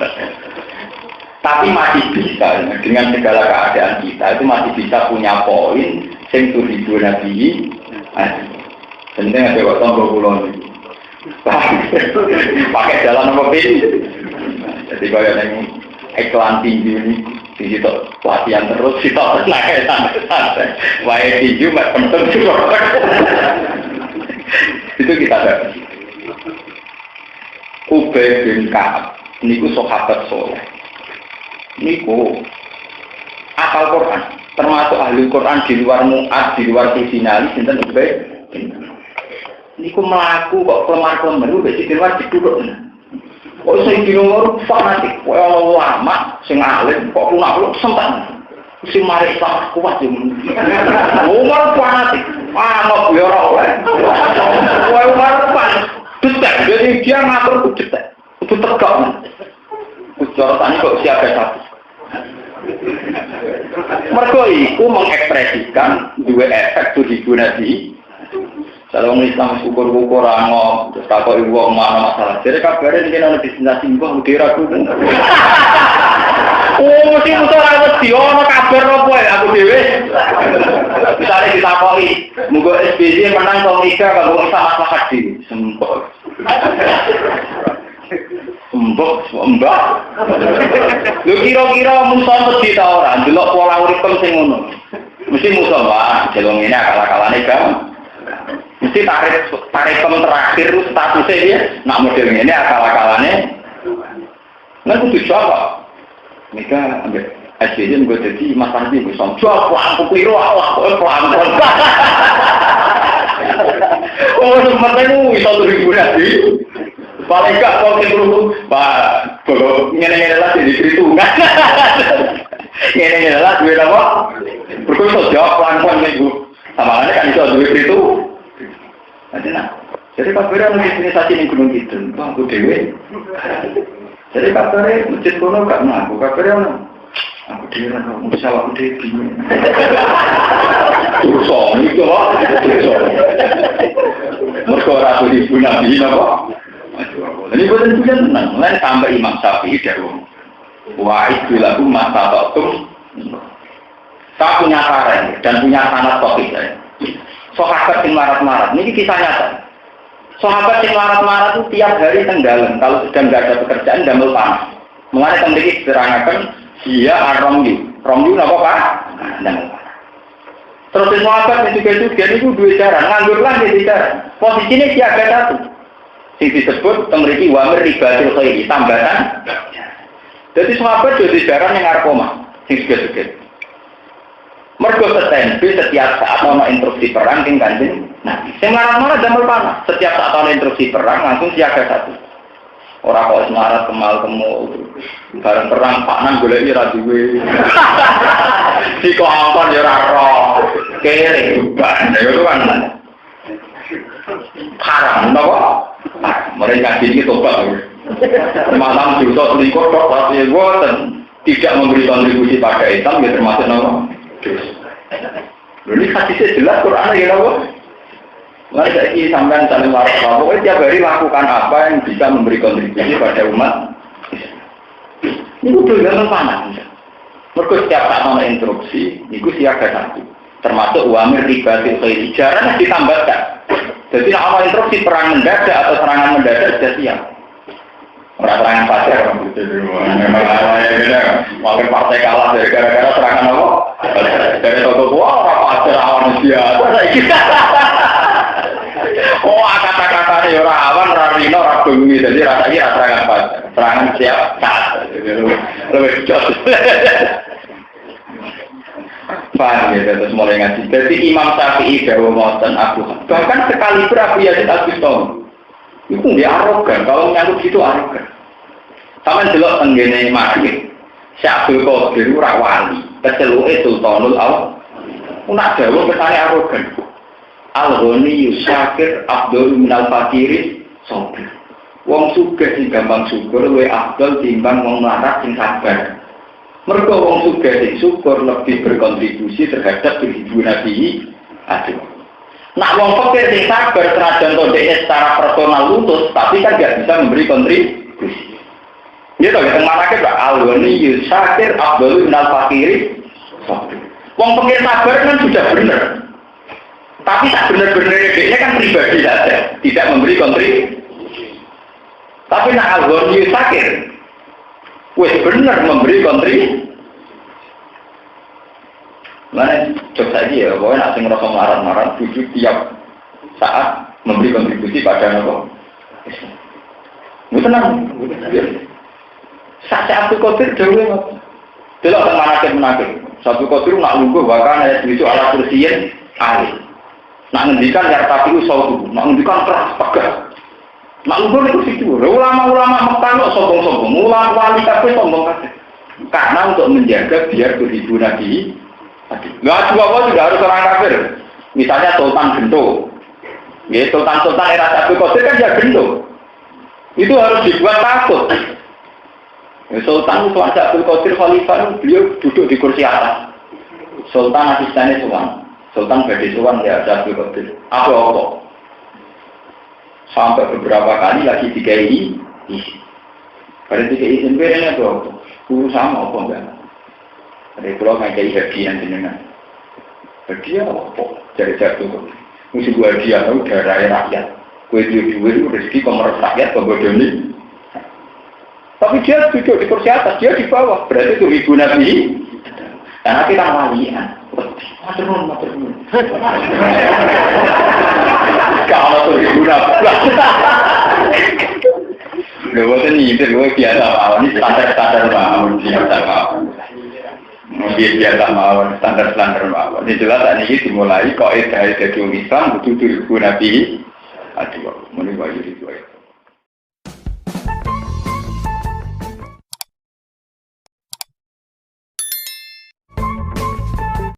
Tapi masih bisa dengan segala keadaan kita itu masih bisa punya poin sing tujuh Nabi. Penting ada waktu tombol kulon. Pakai jalan apa pin? Jadi kalau yang iklan tinggi ini, di situ latihan terus, kita naik santai. Wae tinggi, mak penting juga. Itu kita dapat. Ubay bin Ka'ab, niku sahabat soleh. Niku apal Quran, termasuk ahli Quran di luar Mu'ad, di luar Sinali, sinten Ubay bin Ka'ab. Niku melaku kok kelemar-kelemar, itu di luar diduduk. Kok sing dinumur fanatik, kowe ana ulama sing alim kok lunak sempat. Sing mari Islam kuat yo. Umar fanatik, manut yo ora oleh. Kowe Umar fanatik, detek, jadi dia ngatur detek. Itu tegak. Ujar tani kok siaga satu. Mergo iku mengekspresikan dua efek tujuh Nabi. Kalau Islam syukur-syukur angop, terus kalau ibu mana masalah, jadi kabarnya ini ada destinasi ibu udara aku. Oh, mesti musuh aku siono kabar apa ya aku dewe. Misalnya ditakoi, mugo SBY menang tahun 3 kalau bisa masalah di sempol. Mbak. Lu kira-kira musuh mesti ta ora, delok pola urip sing ngono. Mesti musuh Mbak, jelong ini akal-akalane kan. Mesti tarik terakhir itu statusnya dia, nak model ini akal-akalannya. Nah itu jawab. Mereka ambil SDN gue jadi Mas Andi gue sama jawab pelan keliru Allah pelan. Oh sebenarnya itu 1.000 lagi. Paling gak kalau kita Pak, ngene-ngene lah jadi perhitungan. Ngene-ngene lah duit apa? Berkumpul jawab pelan-pelan minggu. Sama kan itu duit itu. Jadi kabarnya organisasi ini gunung gitu, bang dewe. Jadi kabarnya masjid kono gak ngaku, kabarnya aku dewe nggak bisa aku dewe bingung. Turun itu loh, turun. Mereka ratu di Nabi apa? Ini bukan tujuan tenang, mulai tambah Imam Syafi'i dari wa'id bilaku masa totum. Saya punya saran dan punya sanad topik saya. Sahabat yang marat-marat, ini kisah nyata. Sahabat yang marat-marat itu tiap hari tenggelam, kalau sedang tidak ada pekerjaan damel panas. Mengenai memiliki serangakan dia Romyu apa Pak? Damel panas. Terus sahabat yang juga itu dua cara, nganggur lagi di cara. Posisinya siaga satu. Yang disebut memiliki wamir ribatul khairi, tambatan. Jadi sahabat jadi jarang yang narkoma, yang juga. Mergo setempe setiap saat ono instruksi perang king Kanjeng. Nah, sing marah-marah damel panas. Setiap saat ono instruksi perang langsung siaga satu. Ora kok semarat kemal-kemul. Bareng perang Pak Nang goleki ra duwe. Diko ampun ya ora ro. Kere ban yo kan. Haram napa? Mereka iki tobat. Malam dosa selingkuh kok tapi boten tidak memberi kontribusi pada Islam ya termasuk napa? Ini hadisnya jelas Quran ya apa? Mari saya sampaikan saling waras. Pokoknya tiap hari lakukan apa yang bisa memberi kontribusi pada umat. Ini udah gampang panas. Mereka setiap saat ada instruksi, itu siaga satu. Termasuk wamir ribatil khairi. Jarang ditambahkan. Jadi awal instruksi perang mendadak atau serangan mendadak sudah siap. Serangan pasir orang itu memang awalnya beda. Wakil partai kalah dari gara-gara serangan apa? Dari toko tua orang pasir awan biasa. Oh kata-kata ini orang awan, orang rino, orang bumi. Jadi rasanya serangan pasir. Serangan siap. Lebih jos. Paham ya, terus mulai ngaji. Jadi Imam Syafi'i Dawa Mawatan Abu bahkan sekali Abu Yazid Al-Bistami itu dia arogan, kalau menyangkut itu arogan. Sama jelok tenggene mati. Syabul Qadir ora wali, keceluke Sultanul Awal. Unak dawa kesane arogan. Al-Ghani Yusakir Abdul Minal Fakiri Sobir. Wong sugih sing gampang syukur luwih afdal timbang wong melarat sing sabar. Mergo wong sugih sing syukur lebih berkontribusi terhadap kehidupan Nabi Adam. Nak wong fakir sing sabar senajan tondeknya secara personal lutut, tapi kan gak bisa memberi kontribusi. Dia tahu yang mana ke Al-Ghani Yusakir Abdul Minal Fakiri. Wong fakir sabar kan sudah benar. Tapi tak benar-benar dia kan pribadi saja, tidak memberi kontribusi. Tapi nak Al-Ghani Yusakir wes benar memberi kontribusi. Mana coba saja ya, pokoknya nak sing ngerasa marah-marah, tujuh tiap saat memberi kontribusi pada apa? Tenang. Saat Abdul Qadir dahulu, tidak akan menakik. Abdul Qadir nak lungguh bahkan ayat itu ala kursiyin ahli. Nak ngendikan ya tapi usau, nak ngendikan keras tegas. Nak lungguh itu situ. Ulama-ulama Mekah sombong-sombong, ulama wali tapi sombong saja. Karena untuk menjaga biar beribu Nabi. Nggak juga harus orang kafir. Misalnya Sultan Gento. Ya, Sultan-Sultan era Abdul Qadir kan ya Gento. Itu harus dibuat takut. Ya, Sultan Tuan Abdul Qadir Khalifah beliau duduk di kursi atas. Sultan asistennya Tuan. Sultan Badi Tuan ya Abdul Qadir. Apa? Sampai beberapa kali lagi dikai isi. Pada dikai izin berenya tuh. Sama apa enggak? Ada pulau ngaji hadiah jenengan. Hadiah apa? Dari jatuh. Musuh gua hadiah tahu dari rakyat. Kue duit rezeki pemerintah rakyat pembodoni. Tapi dia duduk di kursi atas, dia di bawah. Berarti itu ibu Nabi. Karena kita walian. Maturun. Kalau tuh guna. Lho boten nyindir gue biasa mawon, ini standar mawon, biasa mawon. Biasa mawon, standar mawon. Ini jelas ini dimulai kok dari Islam butuh 2000 Nabi. Aduh, mulai wajib itu.